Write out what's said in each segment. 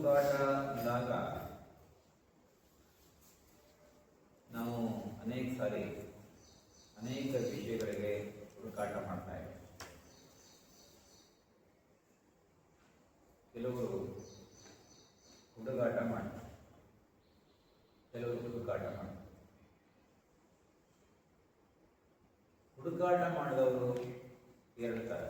ಹುಡುಕಾಟ ಅಂದಾಗ ನಾವು ಅನೇಕ ಸಾರಿ ಅನೇಕ ವಿಷಯಗಳಿಗೆ ಹುಡುಕಾಟ ಮಾಡ್ತಾ ಇದ್ದೇವೆ. ಕೆಲವರು ಹುಡುಗಾಟ ಮಾಡ್ತಾರೆ, ಕೆಲವರು ಹುಡುಕಾಟ ಮಾಡ್ತಾರೆ. ಹುಡುಕಾಟ ಮಾಡಿದವರು ಎರಡು ಥರ.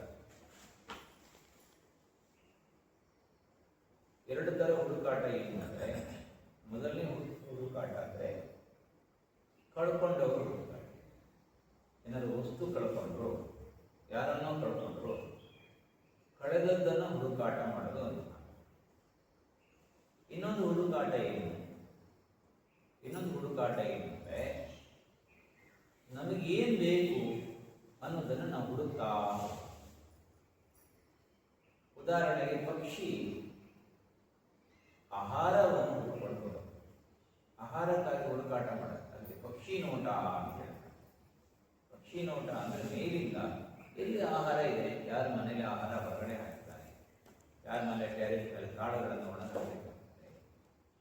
ಎರಡು ಥರ ಹುಡುಕಾಟ ಏನಂದರೆ, ಮೊದಲನೇ ಹುಡುಕಾಟ ಅಂದರೆ ಕಳ್ಕೊಂಡವರು ಹುಡುಕಾಟ. ಏನಾದರೂ ವಸ್ತು ಕಳ್ಕೊಂಡ್ರು, ಯಾರನ್ನೋ ಕಳ್ಕೊಂಡ್ರು, ಕಳೆದದ್ದನ್ನು ಹುಡುಕಾಟ ಮಾಡೋದು ಅಂತ. ಇನ್ನೊಂದು ಹುಡುಕಾಟ ಏನಂದರೆ ನಮಗೇನು ಬೇಕು ಅನ್ನೋದನ್ನು ನಾವು ಹುಡುಕ್ತಾ. ಉದಾಹರಣೆಗೆ ಪಕ್ಷಿ ಆಹಾರವನ್ನು ಹುಡುಕೊಂಡು ಆಹಾರಕ್ಕಾಗಿ ಹುಡುಕಾಟ ಮಾಡುತ್ತೆ. ಅದಕ್ಕೆ ಪಕ್ಷಿ ನೋಟ ಅಂತ ಹೇಳ್ತಾರೆ. ಪಕ್ಷಿ ನೋಟ ಅಂದರೆ ಮೇಲಿಂದ ಎಲ್ಲಿ ಆಹಾರ ಇದೆ, ಯಾರ ಮನೇಲಿ ಆಹಾರ ಹೊರಗಡೆ ಹಾಕ್ತಾರೆ, ಯಾರ ಮನೆ ಟೆರೆಸ್ನಲ್ಲಿ ಕಾಳುಗಳನ್ನು ಒಣಗಿಸ್ತಾರೆ,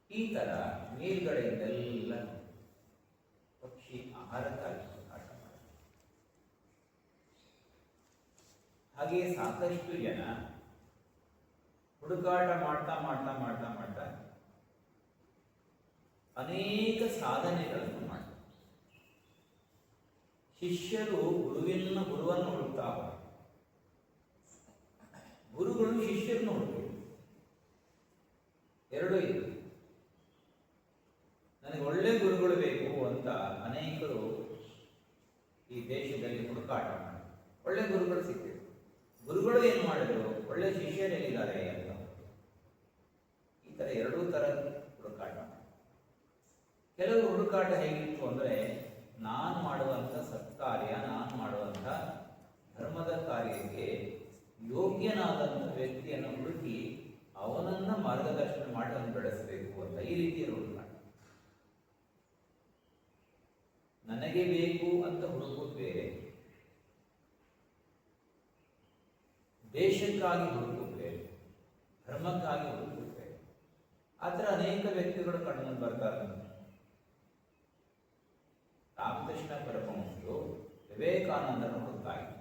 ಈ ಥರ ಮೇಲ್ಗಡೆಯಿಂದೆಲ್ಲ ಪಕ್ಷಿ ಆಹಾರಕ್ಕಾಗಿ ಹುಡುಕಾಟ ಮಾಡುತ್ತೆ. ಹಾಗೆಯೇ ಸಾಕಷ್ಟು ಜನ ಹುಡುಕಾಟ ಮಾಡ್ತಾ ಮಾಡ್ತಾ ಮಾಡ್ತಾ ಮಾಡ್ತಾ ಅನೇಕ ಸಾಧನೆಗಳನ್ನು ಮಾಡ್ತಾರೆ. ಶಿಷ್ಯರು ಗುರುವನ್ನು ಹುಡುಕ್ತಾ ಹೋಗ್ತಾರೆ, ಗುರುಗಳು ಶಿಷ್ಯರನ್ನು ಹುಡುಕಬೇಕು. ಎರಡೂ ಇದೆ. ನನಗೆ ಒಳ್ಳೆ ಗುರುಗಳು ಬೇಕು ಅಂತ ಅನೇಕರು ಈ ದೇಶದಲ್ಲಿ ಹುಡುಕಾಟ ಮಾಡಿ ಒಳ್ಳೆ ಗುರುಗಳು ಸಿಕ್ಕಿದ್ರು. ಗುರುಗಳು ಏನು ಮಾಡಿದ್ರು, ಒಳ್ಳೆ ಶಿಷ್ಯರೇನಿದ್ದಾರೆ ಅಂತ. ಈ ಥರ ಎರಡೂ ಥರ ಹುಡುಕಾಟ. ಕೆಲವು ಹುಡುಕಾಟ ಹೇಗಿತ್ತು ಅಂದರೆ, ನಾನು ಮಾಡುವಂಥ ಸತ್ಕಾರ್ಯ, ನಾನು ಮಾಡುವಂಥ ಧರ್ಮದ ಕಾರ್ಯಕ್ಕೆ ಯೋಗ್ಯನಾದಂಥ ವ್ಯಕ್ತಿಯನ್ನು ಹುಡುಕಿ ಅವನನ್ನು ಮಾರ್ಗದರ್ಶನ ಮಾಡಿ ಅವನು ಬೆಳೆಸಬೇಕು ಅಂತ ಈ ರೀತಿಯ ಹುಡುಕಾಟ. ನನಗೆ ಬೇಕು ಅಂತ ಹುಡುಕೋದು ಬೇರೆ, ದೇಶಕ್ಕಾಗಿ ಹುಡುಕೋದು ಬೇರೆ, ಧರ್ಮಕ್ಕಾಗಿ ಹುಡುಕೋದು ಬೇರೆ. ಆ ಥರ ಅನೇಕ ವ್ಯಕ್ತಿಗಳು ಕಣ್ಮುಂದೆ ಬರ್ತಾರೆ. ರಾಮಕೃಷ್ಣ ಪರಮಹಂಸರು ವಿವೇಕಾನಂದರನ್ನು ಹುಡುಕ್ತಾ ಇದ್ರು.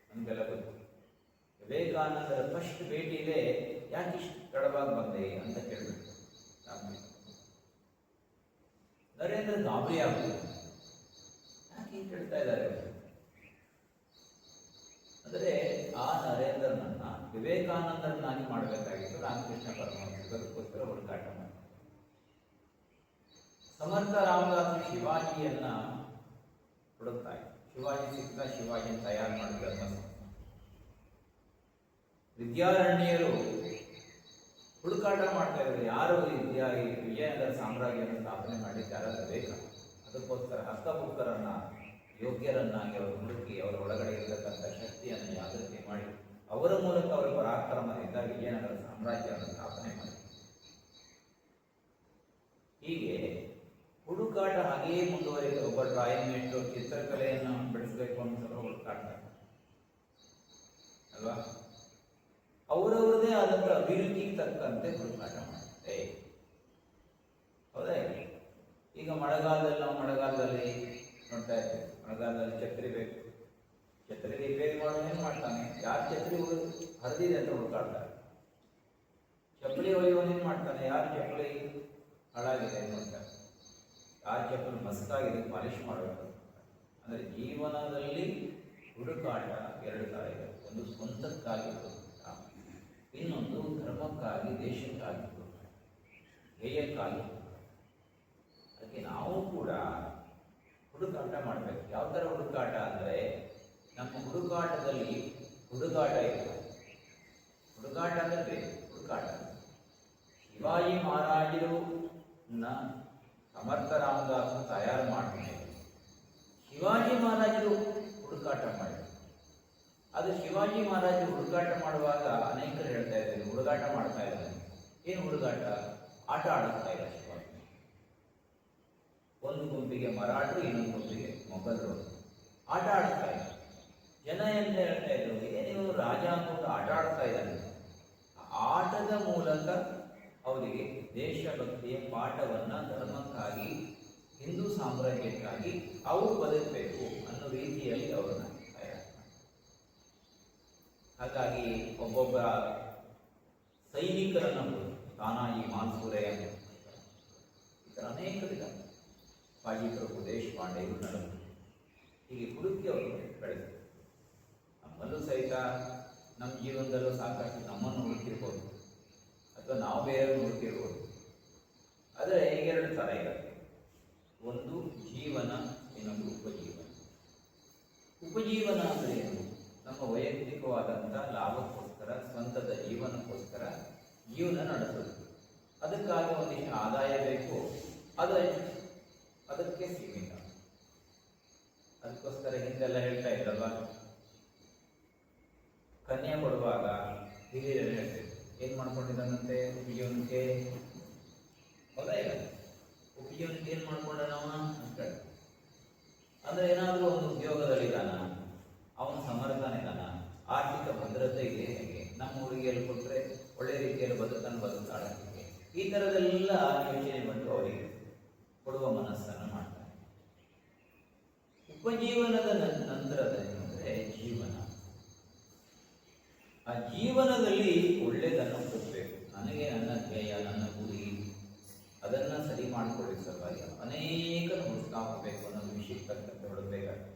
ನಮಗೆಲ್ಲ ಗೊತ್ತು. ವಿವೇಕಾನಂದರ ಫಸ್ಟ್ ಭೇಟಿಗೆ ಯಾಕೆ ಇಷ್ಟು ತಡವಾಗಿ ಬಂದೆ ಅಂತ ಕೇಳಬೇಕು ರಾಮಕೃಷ್ಣ. ನರೇಂದ್ರ ಗಾಬರಿ ಆಗ್ತದೆ, ಯಾಕೆ ಹಿಂಗೆ ಕೇಳ್ತಾ ಇದ್ದಾರೆ ಅಂದರೆ, ಆ ನರೇಂದ್ರನನ್ನ ವಿವೇಕಾನಂದರನ್ನಾಗಿ ಮಾಡಬೇಕಾಗಿತ್ತು ರಾಮಕೃಷ್ಣ ಪರಮಹಂಸರು. ಅದಕ್ಕೋಸ್ಕರ ಹುಡುಕಾಟ ಮಾಡಿ ಸಮರ್ಥ ರಾಮದಾಸರು ಶಿವಾಜಿಯನ್ನ ಹುಡುಕ್ತಾ ಇದ್ರು. ಶಿವಾಜಿ ಸಿಕ್ಕ, ಶಿವಾಜಿಯನ್ನು ತಯಾರು ಮಾಡಿದ ವಿದ್ಯಾರಣ್ಯರು ಹುಡುಕಾಟ ಮಾಡ್ತಾ ಇದ್ರು. ಯಾರು ಈ ವಿಜಯನಗರ ಸಾಮ್ರಾಜ್ಯವನ್ನು ಸ್ಥಾಪನೆ ಮಾಡಿದ್ದಾರಾದ್ರೆ ಬೇಕಾ. ಅದಕ್ಕೋಸ್ಕರ ಹಕ್ಕಬುಕ್ಕರನ್ನ, ಯೋಗ್ಯರನ್ನಾಗಿ ಅವರು ಹುಡುಕಿ ಅವರ ಒಳಗಡೆ ಇರತಕ್ಕಂಥ ಶಕ್ತಿಯನ್ನು ಜಾಗೃತಿ ಮಾಡಿ ಅವರ ಮೂಲಕ ಅವರ ಪರಾಕ್ರಮದಿಂದ ವಿಜಯನಗರ ಸಾಮ್ರಾಜ್ಯವನ್ನು ಸ್ಥಾಪನೆ ಮಾಡಿ. ಹೀಗೆ ಹುಡುಕಾಟ ಹಾಗೆಯೇ ಮುಂದುವರಿದ. ಒಬ್ಬ ಡ್ರಾಯಿಂಗ್ ಮೇಸ್ಟ್ರು ಚಿತ್ರಕಲೆಯನ್ನು ಬೆಳೆಸಬೇಕು ಅಂತ ಹುಡುಕಾಟ ಅಲ್ವಾ, ಅವರವರದೇ ಆದಂಥ ಅಭಿರುಚಿಗೆ ತಕ್ಕಂತೆ ಹುಡುಕಾಟ ಮಾಡುತ್ತೆ. ಹೌದಾ? ಈಗ ಮಳೆಗಾಲದಲ್ಲಿ ನಾವು ಮಳೆಗಾಲದಲ್ಲಿ ನೋಡ್ತಾ ಇರ್ತೀವಿ, ಮಳೆಗಾಲದಲ್ಲಿ ಛತ್ರಿ ಬೇಕು. ಛತ್ರಿ ರಿಪೇರಿ ಮಾಡೋನು ಏನು ಮಾಡ್ತಾನೆ, ಯಾರು ಛತ್ರಿ ಹರಿದಿದೆ ಅಂತ ಹುಡುಕಾಡ್ತಾರೆ. ಚಪ್ಪಲಿ ಹೊಲಿಯೋನು ಏನು ಮಾಡ್ತಾನೆ, ಯಾರು ಚಪ್ಪಲಿ ಹಾಳಾಗಿದೆ ನೋಡ್ತಾರೆ, ಯಾರು ಚಪ್ಪಲಿ ಮಸ್ತಾಗಿದೆ ಪಾಲಿಶ್ ಮಾಡಬೇಕು. ಅಂದರೆ ಜೀವನದಲ್ಲಿ ಹುಡುಕಾಟ ಎರಡು ಥರ ಇದೆ. ಒಂದು ಸ್ವಂತಕ್ಕಾಗಿ ಹುಡುಕಾಟ, ಇನ್ನೊಂದು ಧರ್ಮಕ್ಕಾಗಿ, ದೇಶಕ್ಕಾಗಿ ಹುಡುಕಾಟ, ಧ್ಯೇಯಕ್ಕಾಗಿ ಹುಡುಕಾಟ. ಅದಕ್ಕೆ ನಾವು ಕೂಡ ಹುಡುಕಾಟ ಮಾಡಬೇಕು. ಯಾವ ಥರ ಹುಡುಕಾಟ ಅಂದರೆ, ನಮ್ಮ ಹುಡುಕಾಟದಲ್ಲಿ ಹುಡುಗಾಟ ಇರ್ತದೆ. ಹುಡುಗಾಟ ಅಂದರೆ ಹುಡುಕಾಟ. ಶಿವಾಜಿ ಮಹಾರಾಜರು ಸಮರ್ಥ ರಾಮದಾಸರು ತಯಾರು ಮಾಡ್ತಾರೆ. ಶಿವಾಜಿ ಮಹಾರಾಜರು ಹುಡುಕಾಟ ಮಾಡಿದರು. ಅದು ಶಿವಾಜಿ ಮಹಾರಾಜರು ಹುಡುಕಾಟ ಮಾಡುವಾಗ ಅನೇಕರು ಹೇಳ್ತಾ ಇದ್ದಾರೆ, ಹುಡುಗಾಟ ಮಾಡ್ತಾ ಇದ್ದಾರೆ. ಏನು ಹುಡುಗಾಟ? ಆಟ ಆಡಿಸ್ತಾ ಇಲ್ಲ ಶಿವಾಜಿ. ಒಂದು ಗುಂಪಿಗೆ ಮರಾಠರು, ಇನ್ನೊಂದು ಗುಂಪಿಗೆ ಮೊಘಲರು ಆಟ ಆಡ್ತಾ ಇದ್ದಾರೆ. ಜನ ಅಂತ ಹೇಳ್ತಾ ಇದ್ರು, ನೀವು ರಾಜ ಅಂದ್ಕೊಂಡು ಆಟ ಆಡ್ತಾ ಇದ್ದಾನೆ. ಆಟದ ಮೂಲಕ ಅವರಿಗೆ ದೇಶಭಕ್ತಿಯ ಪಾಠವನ್ನ ಧರ್ಮಕ್ಕಾಗಿ ಹಿಂದೂ ಸಾಮ್ರಾಜ್ಯಕ್ಕಾಗಿ ಅವರು ಬದುಕಬೇಕು ಅನ್ನೋ ರೀತಿಯಲ್ಲಿ ಅವ್ರನ್ನ ತಯಾರು ಮಾಡ್ತಾರೆ. ಹಾಗಾಗಿ ಒಬ್ಬೊಬ್ಬ ಸೈನಿಕರನ್ನು ತಾನಾಜಿ ಮಾನ್ಸೂರೆ ಅಂತ ಈ ಥರ ಅನೇಕರಿದ್ದಾರೆ. ಬಾಜಿ ಪ್ರಭು ದೇಶಪಾಂಡೆ ಇವರು ಹೀಗೆ ಹುಡುಕಿ ಅವರು ಬೆಳೆದರು. ನಮ್ಮಲ್ಲೂ ಸಹಿತ ನಮ್ಮ ಜೀವನದಲ್ಲೂ ಸಾಕಷ್ಟು ನಮ್ಮನ್ನು ಹುಡುಕಿರ್ಬೋದು ಅಥವಾ ನಾವು ಬೇರೆಯವ್ರನ್ನ ಹುಡುಕಿರ್ಬೋದು. ಆದರೆ ಈಗ ಎರಡು ಥರ ಇರುತ್ತೆ. ಒಂದು ಜೀವನ, ಇನ್ನೊಂದು ಉಪಜೀವನ. ಉಪಜೀವನ ಅಂದರೆ ಏನು? ನಮ್ಮ ವೈಯಕ್ತಿಕವಾದಂಥ ಲಾಭಕ್ಕೋಸ್ಕರ, ಸ್ವಂತದ ಜೀವನಕ್ಕೋಸ್ಕರ ಜೀವನ ನಡೆಸೋದು. ಅದಕ್ಕಾಗಿ ಒಂದಿಷ್ಟು ಆದಾಯ ಬೇಕು, ಅದಕ್ಕೆ ಸೀಮಿತ. ಅದಕ್ಕೋಸ್ಕರ ಹಿಂದೆಲ್ಲ ಹೇಳ್ತಾ ಇದ್ರಲ್ವ, ಕನ್ಯೆ ಕೊಡುವಾಗ ಹಿರಿಯರು ಹೇಳ್ತೇವೆ ಏನು ಮಾಡ್ಕೊಂಡಿದ್ದಾನಂತೆ ಉಪಜೀವನಕ್ಕೆ. ಹೌದಾ ಇಲ್ಲ? ಉಪಜೀವನಕ್ಕೆ ಏನು ಮಾಡ್ಕೊಂಡನವ ಅಂತ ಅಂದರೆ ಏನಾದರೂ ಒಂದು ಉದ್ಯೋಗದಲ್ಲಿದ್ದಾನ, ಅವನು ಸಮರ್ಥನಿದ್ದಾನ, ಆರ್ಥಿಕ ಭದ್ರತೆ ಇದೆ, ಹೇಗೆ ನಮ್ಮ ಹುಡುಗಿಯಲ್ಲಿ ಕೊಟ್ಟರೆ ಒಳ್ಳೆ ರೀತಿಯಲ್ಲಿ ಬದುಕಾಳೆ, ಈ ಥರದೆಲ್ಲ ಯೋಚನೆ ಬಂದು ಅವರಿಗೆ ಕೊಡುವ ಮನಸ್ಸನ್ನು ಮಾಡ್ತಾರೆ. ಉಪಜೀವನದ ನಂತರದೇನೆಂದರೆ ಜೀವನ. ಆ ಜೀವನದಲ್ಲಿ ಒಳ್ಳೆಯದನ್ನು ಕೊಡಬೇಕು. ನನಗೆ ನನ್ನ ಧ್ಯೇಯ, ನನ್ನ ಗುರಿ, ಅದನ್ನು ಸರಿ ಮಾಡಿಕೊಳ್ಳಿ ಸಲುವಾಗಿ ಅನೇಕ ಹುಡುಕ್ತಾ ಹೋಗಬೇಕು ಅನ್ನೋದು ವಿಷಯಕ್ಕೆ ತಕ್ಕಂತೆ ಹುಡುಕ್ಬೇಕಾಗ್ತದೆ.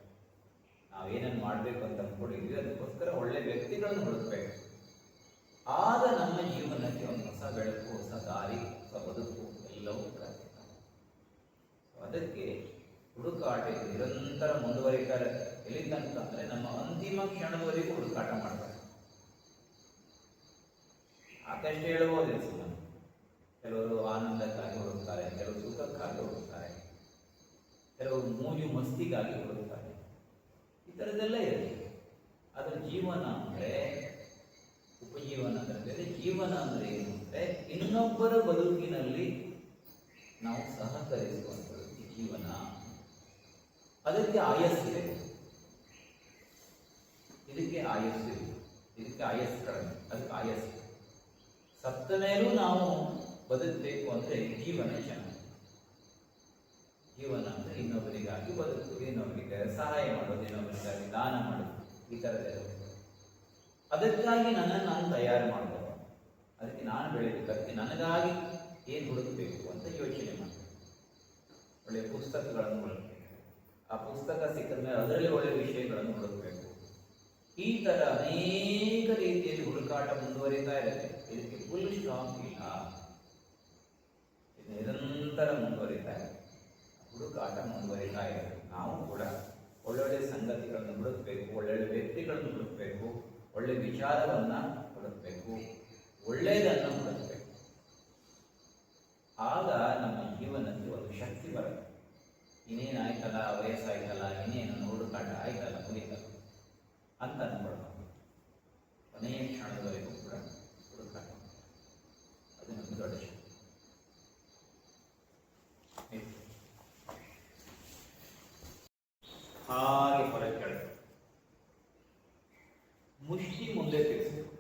ನಾವೇನನ್ನು ಮಾಡಬೇಕು ಅಂತ ಅಂದ್ಕೊಂಡಿದ್ವಿ, ಅದಕ್ಕೋಸ್ಕರ ಒಳ್ಳೆ ವ್ಯಕ್ತಿಗಳನ್ನು ಹುಡುಕಬೇಕು. ಆಗ ನಮ್ಮ ಜೀವನಕ್ಕೆ ಒಂದು ಹೊಸ ಬೆಳಕು, ಹೊಸ ದಾರಿ, ಹೊಸ ಬದುಕು ಎಲ್ಲವೂ ಪ್ರಾರಂಭ. ಅದಕ್ಕೆ ಹುಡುಕಾಟ ನಿರಂತರ ಮುಂದುವರಿತಾರೆ. ಎಲ್ಲಿ ತನಕ ಅಂದರೆ ನಮ್ಮ ಅಂತಿಮ ಕ್ಷಣದವರೆಗೂ ಹುಡುಕಾಟ ಮಾಡ್ತಾರೆ. ಸಾಕಷ್ಟು ಹೇಳ್ಬೋದಿಲ್ಲ ಸುಮ್ಮನೆ. ಕೆಲವರು ಆನಂದಕ್ಕಾಗಿ ಹುಡುಕ್ತಾರೆ, ಕೆಲವರು ಸುಖಕ್ಕಾಗಿ ಹುಡುಕ್ತಾರೆ, ಕೆಲವರು ಮೂಜು ಮಸ್ತಿಗಾಗಿ ಹುಡುಕ್ತಾರೆ. ಈ ಥರದ್ದೆಲ್ಲ ಇರುತ್ತೆ. ಅದರ ಜೀವನ ಅಂದರೆ, ಉಪಜೀವನ ಅಂದರೆ ಬೇರೆ, ಜೀವನ ಅಂದರೆ ಏನು ಅಂದರೆ ಇನ್ನೊಬ್ಬರ ಬದುಕಿನಲ್ಲಿ ನಾವು ಸಹಕರಿಸುವಂಥದ್ದು ಜೀವನ. ಅದಕ್ಕೆ ಆಯಸ್ಸಿದೆ, ಇದಕ್ಕೆ ಆಯಸ್ಸಿದೆ, ಇದಕ್ಕೆ ಆಯಸ್ಸು ಕಡಿಮೆ, ಅದಕ್ಕೆ ಆಯಸ್ಸು. ಸತ್ತ ಮೇಲೂ ನಾವು ಬದುಕಬೇಕು ಅಂದರೆ ಜೀವನ ಚೆನ್ನಾಗಿ. ಜೀವನ ಅಂದರೆ ಇನ್ನೊಬ್ಬರಿಗಾಗಿ ಬದುಕು, ಇನ್ನೊಬ್ಬರಿಗೆ ಸಹಾಯ ಮಾಡೋದು, ಇನ್ನೊಬ್ಬರಿಗಾಗಿ ದಾನ ಮಾಡೋದು, ಈ ಥರದ್ದೆಲ್ಲ. ಅದಕ್ಕಾಗಿ ನನ್ನನ್ನು ನಾನು ತಯಾರು ಮಾಡ್ಬೋದು, ಅದಕ್ಕೆ ನಾನು ಬೆಳೀಬೇಕು, ಅದಕ್ಕೆ ನನಗಾಗಿ ಏನು ಹುಡುಕಬೇಕು ಅಂತ ಯೋಚನೆ ಮಾಡಬೇಕು. ಒಳ್ಳೆಯ ಪುಸ್ತಕಗಳನ್ನು ಹುಡುಕಬೇಕು, ಆ ಪುಸ್ತಕ ಸಿಕ್ಕಿದ ಮೇಲೆ ಅದರಲ್ಲಿ ಒಳ್ಳೆಯ ವಿಷಯಗಳನ್ನು ಹುಡುಕಬೇಕು. ಈ ಥರ ಅನೇಕ ರೀತಿಯಲ್ಲಿ ಹುಡುಕಾಟ ಮುಂದುವರಿತಾ ಇರುತ್ತೆ. ಇದಕ್ಕೆ ಫುಲ್ ಸ್ಟಾಪ್ ಇಲ್ಲ, ನಿರಂತರ ಮುಂದುವರಿತಾ ಇದೆ. ಹುಡುಕಾಟ ಮುಂದುವರಿತಾ ಇರುತ್ತೆ. ನಾವು ಕೂಡ ಒಳ್ಳೊಳ್ಳೆ ಸಂಗತಿಗಳನ್ನು ಹುಡುಕಬೇಕು, ಒಳ್ಳೊಳ್ಳೆ ವ್ಯಕ್ತಿಗಳನ್ನು ಹುಡುಕಬೇಕು, ಒಳ್ಳೆ ವಿಚಾರವನ್ನು ಹುಡುಕಬೇಕು, ಒಳ್ಳೆಯದನ್ನು ಹುಡುಕಬೇಕು. ಆಗ ನಮ್ಮ ಜೀವನಕ್ಕೆ ಒಂದು ಶಕ್ತಿ ಬರುತ್ತೆ. ಇನ್ನೇನಾಯ್ತಲ್ಲ, ವಯಸ್ಸಾಯ್ತಲ್ಲ, ಇನ್ನೇನು ಹುಡುಕಾಟ ಆಯ್ತಲ್ಲ, ಮುಗಿತಲ್ಲ ಅಂತ ಅನ್ಕೊಳ್ಳೋದು. ಕೊನೆಯ ಕ್ಷಣದವರೆಗೂ ಕೂಡ ಹುಡುಕಾಟ, ಅದು ನಮಗೆ ದೊಡ್ಡ ಶಕ್ತಿ. ಹಾಗೆ ಹೊರಗೆ ಕೆಳಗೆ ಮುಷ್ಟಿ ಮುಂದೆ ತಿರ್ಸಬೇಕು,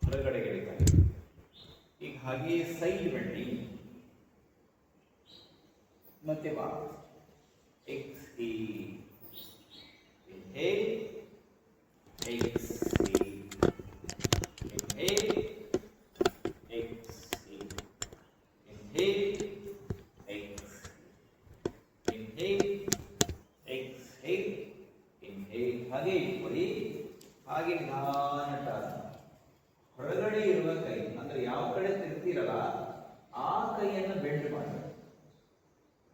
ಹೊರಗಡೆ ಗೆಳಿತಾರೆ. ಈಗ ಹಾಗೆ ಸೈಡ್ ಬೆಂಡಿಂಗ್ ಮತ್ತೆ ಬಾ exhale, inhale, exhale, inhale, exhale, inhale, exhale, exhale, inhale. ಹಾಗೆ ಇಟ್ಕೊಳ್ಳಿ. ಹಾಗೆ ನಿಧಾನ ಹೊರಗಡೆ ಇರುವ ಕೈ ಅಂದ್ರೆ ಯಾವ ಕಡೆ ತಿರ್ತೀರಲ್ಲ ಆ ಕೈಯನ್ನು ಬೆಂಡ್ ಮಾಡಿ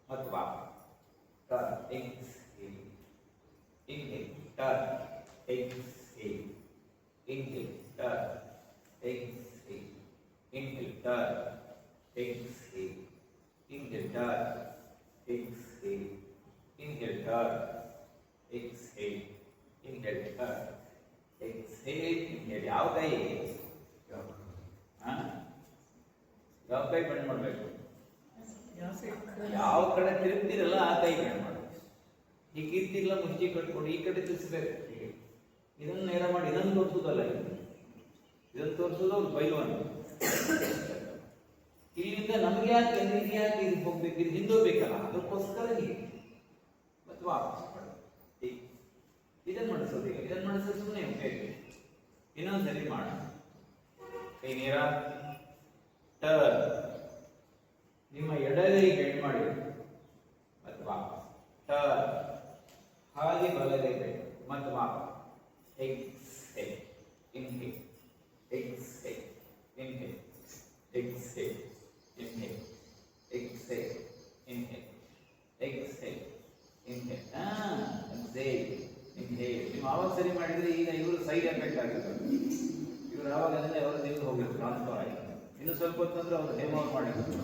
ಅಥವಾ turn, exhale, inhale, turn, exhale, inhale, turn, exhale, inhale, turn, exhale, inhale, turn, exhale, inhale, turn, exhale, inhale, turn, exhale, inhale. ಯಾವ ಕೈ? ಯಾವ ಕೈ ಬೆಂಡ್ ಮಾಡಬೇಕು? ಯಾವ ಕಡೆ ತಿರುಗ್ತಿರಲ್ಲ ಆ ಕೈ ಬೆಂಡ್ ಮಾಡಬೇಕು. ಈಗ ಇರ್ತಿಲ್ಲ ಮುಷ್ಟಿ ಕಟ್ಕೊಂಡು ಈ ಕಡೆ ತಿರ್ಸ್ಬೇಕು. ಇದನ್ನು ನೇರ ಮಾಡಿ ಇದನ್ನು ತೋರಿಸೋದಲ್ಲ, ಇದನ್ನು ತೋರಿಸೋದು ಅವ್ರು ಬೈಲುವನು. ಇಲ್ಲಿಂದ ನಮ್ಗೆ ಯಾಕೆ ಇದಕ್ಕೆ ಹೋಗ್ಬೇಕು, ಇದು ಹಿಂದೋಗ್ಬೇಕಲ್ಲ, ಅದಕ್ಕೋಸ್ಕರ ಹೀಗೆ ಮತ್ತು ವಾಪಸ್ ಇದನ್ನು ಮಾಡಿಸೋದು. ಈಗ ಇದನ್ನು ಮಾಡಿಸೋದು ಸುಮ್ಮನೆ ಉಪಯೋಗ. ಇನ್ನೊಂದ್ಸರಿ ಮಾಡ. ಕೈ ನೇರ ಟರ್ನ್, ನಿಮ್ಮ ಎಡಗೈ ಬೆಂಡ್ ಮಾಡಿ ಮತ್ತು ವಾಪಸ್ ಟರ್ನ್, ಹಾಗೆ ಬಲಗೈ ಬೆಂಡ್ ಮತ್ತು ವಾಪಸ್. Exhale, inhale, exhale, inhale, exhale, inhale, exhale, inhale, exhale, inhale, exhale, inhale. ನೀವು ಆವಾಗ ಸರಿ ಮಾಡಿದ್ರೆ ಈಗ ಇವರು ಸೈಡ್ ಎಫೆಕ್ಟ್ ಆಗಿರ್ತಾರೆ. ಇವರು ಆವಾಗ ಅಂದರೆ ಅವರು ತೆಗೆದು ಹೋಗಿರ್ತಾರೆ, ಟ್ರಾನ್ಸ್ಫರ್ ಆಗಿ. ಇನ್ನು ಸ್ವಲ್ಪ ಹೊತ್ತಂದ್ರೆ ಅವರು ಹೇಮಾವ್ ಮಾಡಿರ್ತಾರೆ.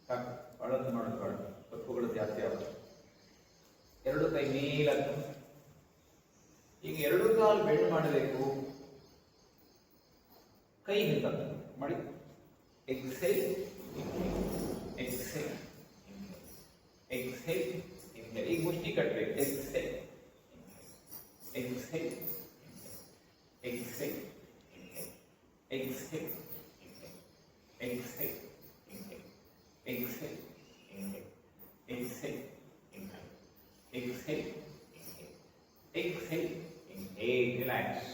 ಸಾಕು, ಅಳದು ಮಾಡೋದು ಬೇಡ, ತಪ್ಪುಗಳು ಜಾಸ್ತಿ ಆಗುತ್ತೆ. ಎರಡು ಕೈ ಮೇಲಕ್ಕೆ. ಈಗ ಎರಡು ಕಾಲು ಬೆಂಡ್ ಮಾಡಬೇಕು. ಕೈ ಹಿಂದೆ ಮಾಡಿ. Exhale, exhale, exhale, inhale. ಈಗ ಮುಷ್ಟಿ ಕಟ್ಟಬೇಕು. Exhale, exhale, exhale, exhale, exhale, exhale, exhale, exhale, exhale, inhale. Relax.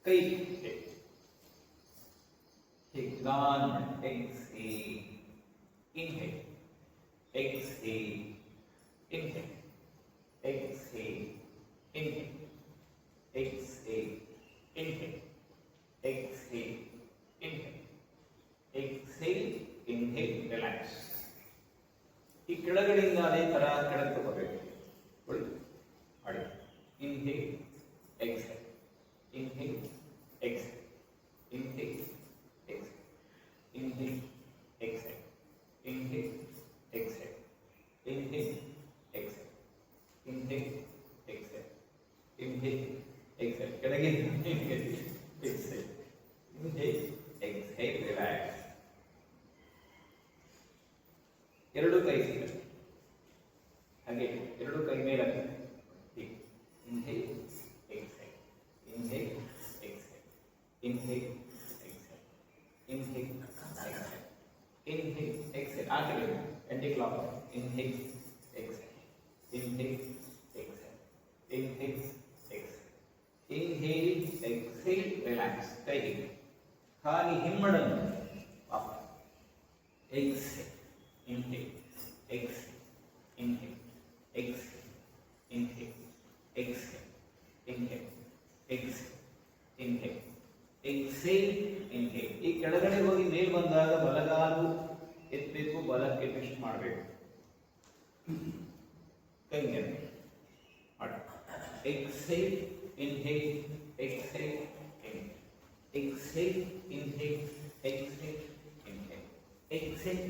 ಕೈ ಗಾನ್ ಮಾಡಿ. Exhale, inhale, exhale, inhale, exhale, inhale, exhale, inhale, exhale, inhale, exhale, inhale. Relax. ಈ ಕೆಳಗಡೆಯಿಂದ ಅದೇ ತರ ಕೆಳಗೆ ತಗೋಬೇಕು. ಮಾಡಿ. Inhale, exhale, inhale, exhale, inhale, exhale, inhale, exhale, inhale, exhale, inhale, exhale, inhale, exhale, inhale, exhale. ಕೆಳಗೆ inhale, exhale, inhale, exhale. Relax. ಎರಡು ಕೈ ಸಿಗುತ್ತೆ ಹಾಗೆ, ಎರಡು ಕೈ ಮೇಲೆ inhale, exhale, inhale, exhale, inhale, exhale, inhale, exhale, inhale, exhale. ಆ ಕಡೆ anti clock. Inhale, exhale, inhale, exhale, inhale, exhale, inhale, exhale. Relax. ಕೈ ಹಾಗೆ ಹಿಮ್ಮಡನ್ನು ವಾಪಸ್. Exhale, inhale, exhale, inhale, exhale, inhale, exhale, inhale, exhale, inhale, exhale, inhale. ಈ ಕೆಳಗಡೆ ಹೋಗಿ ಮೇಲ್ ಬಂದಾಗ ಬಲಗಾಲು ಎತ್ತಬೇಕು, ಬಲಕ್ಕೆ ಟ್ವಿಸ್ಟ್ ಮಾಡಬೇಕು. ಕೈ ಮೇಲೆ ಮಾಡಿ. Exhale, inhale, exhale, inhale, exhale, inhale, exhale, inhale, exhale,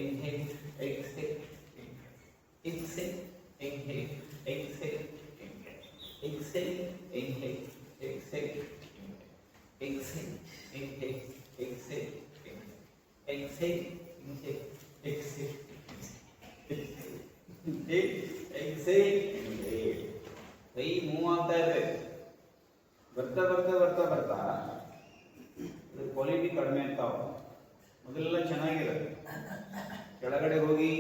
inhale, exhale, inhale, exhale, inhale, exhale, inhale, exhale, inhale, exhale, exhale, inhale, exhale, exhale, inhale, exhale, exhale, inhale. ಕೈ ಮೂವ್ ಆಗ್ತಾ ಇರಬೇಕು. ಬರ್ತಾ ಬರ್ತಾ ಬರ್ತಾ ಬರ್ತಾ ಇದು ಕ್ವಾಲಿಟಿ ಕಡಿಮೆ ಆಗ್ತಾವ. ಮೊದಲೆಲ್ಲ ಚೆನ್ನಾಗಿರುತ್ತೆ, ಕೆಳಗಡೆ ಹೋಗಿ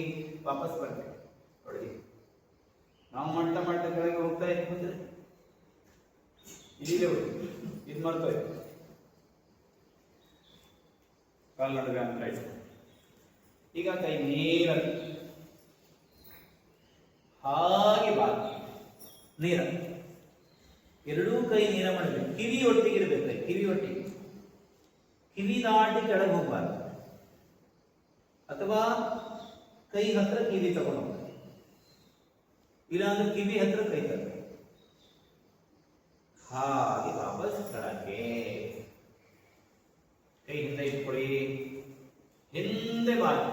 ವಾಪಸ್ ಬರ್ತೇವೆ. ನೋಡಿ, ನಾವು ಮಾಡ್ತಾ ಮಾಡ್ತಾ ಕೆಳಗೆ ಹೋಗ್ತಾ ಇದ್ದರೆ ಇಲ್ಲಿಗೆ ಹೋಗಿ ಇದು ಮರ್ತೋಯ್ತು. ಕಾಲು ನಡುವೆ ಅಂತ ಇತ್ತು. ಈಗ ಕೈ ನೇರ ಹಾಗೆ ಬಾಕಿ ನೇರ, ಎರಡೂ ಕೈ ನೇರ ಮಾಡಬೇಕು. ಕಿವಿ ಒಟ್ಟಿಗೆ ಇರಬೇಕು. ಕಿವಿ ಒಟ್ಟಿಗೆ, ಕಿವಿ ದಾಟಿ ಕೆಳಗೆ ಹೋಗಬಾರ್ದು. ಅಥವಾ ಕೈ ಹತ್ರ ಕಿವಿ ತಗೊಂಡು ಹೋಗ್ತಾರೆ, ಇಲ್ಲಾಂದ್ರೆ ಕಿವಿ ಹತ್ರ ಕೈ ತರಬೇಕು. ಹಾಗೆ ವಾಪಸ್ ಕೆಳಗೆ. ಕೈ ಹಿಂದೆ ಇಟ್ಕೊಳ್ಳಿ, ಹಿಂದೆ ಬಾಗಿ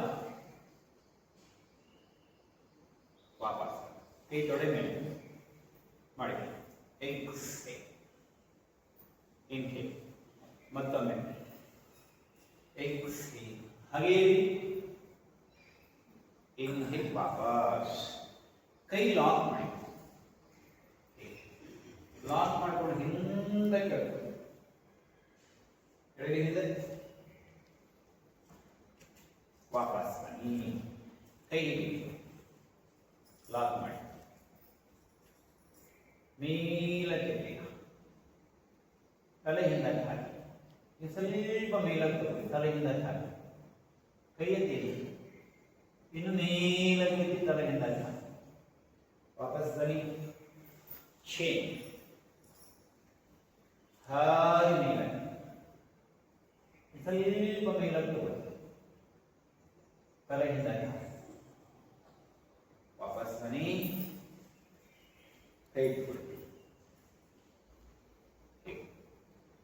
ವಾಪಸ್. ಕೈ ತೊಡೆ ಮೇಲೆ ಮಾಡಿ. ಎಕ್ಸೇಲ್, ಇನ್ಹೇಲ್, ಮತ್ತೊಮ್ಮೆ ಎಕ್ಸೇಲ್, ಹಾಗೆ ಇನ್ಹೇಲ್, ವಾಪಸ್. ಕೈ ಲಾಕ್ ಮಾಡಿ. ಲಾಕ್ ಮಾಡ್ಕೊಂಡು ಹಿಂದೆ ಕೇಳ್ತದೆ. ಕೆಳಗೆ ಹಿಂದೆ ವಾಪಸ್ ಬನ್ನಿ. ಕೈ ಲಾಕ್ ಮಾಡಿ ಮೇಲಕ್ಕೆ ತಲೆ ಹಿಂದಕ್ಕೆ ಹಾಕಿ. ಸ್ವಲ್ಪ ಮೇಲಕ್ಕೆ ತಲೆ ಹಿಂದಕ್ಕೆ ಹಾಕಿ. ಕೈ ಎತ್ತಿ ಇನ್ನು ಮೇಲಕ್ಕೆ ತಲೆ ಹಿಂದಕ್ಕೆ ಹಾಕಿ. ವಾಪಸ್ ಬನ್ನಿ. ಚೇನ್ ಹಾಗೆ ಮೇಲಕ್ಕೆ ಸ್ವಲ್ಪ ಮೇಲಕ್ಕೆ ತಲೆ ಹಿಂದಕ್ಕೆ ಹಾಕಿ. ವಾಪಸ್ ಬನ್ನಿ. ಕೈ ಕೊಡಿ.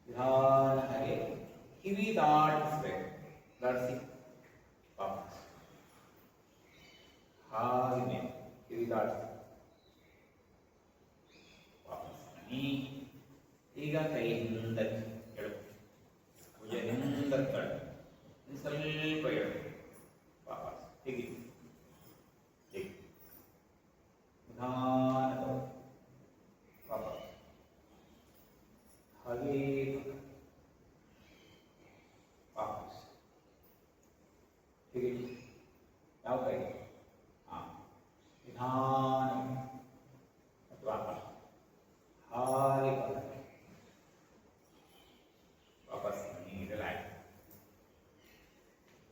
ನಿಧಾನ ಹಾಗೆ ಕಿವಿ ದಾಟಿಸ್ಬೇಕು. ದಾಟಿಸಿ ವಾಪಸ್ ಹಾಗೆ ಮೇಲೆ ಕಿವಿ ದಾಟಿಸಿ ವಾಪಸ್ ಬನ್ನಿ. ಈಗ ಕೈ ಹಿಂದಕ್ಕೆ ಎಳು, ಭುಜ ಹಿಂದಕ್ಕೆ ತಳ್ಳಿ, ಸ್ವಲ್ಪ ಎಳು, ವಾಪಸ್ ಹೀಗೆ ಹೀಗೆ ನಿಧಾನ ವಾಪಸ್ ಹಾಗೆ ವಾಪಸ್ ಹೀಗೆ. ಯಾವ ಕೈ? ನಿಧಾನ ವಾಪಸ್ ಹಾಗೆ ವಾಪಸ್ ರಿಲ್ಯಾಕ್ಸ್.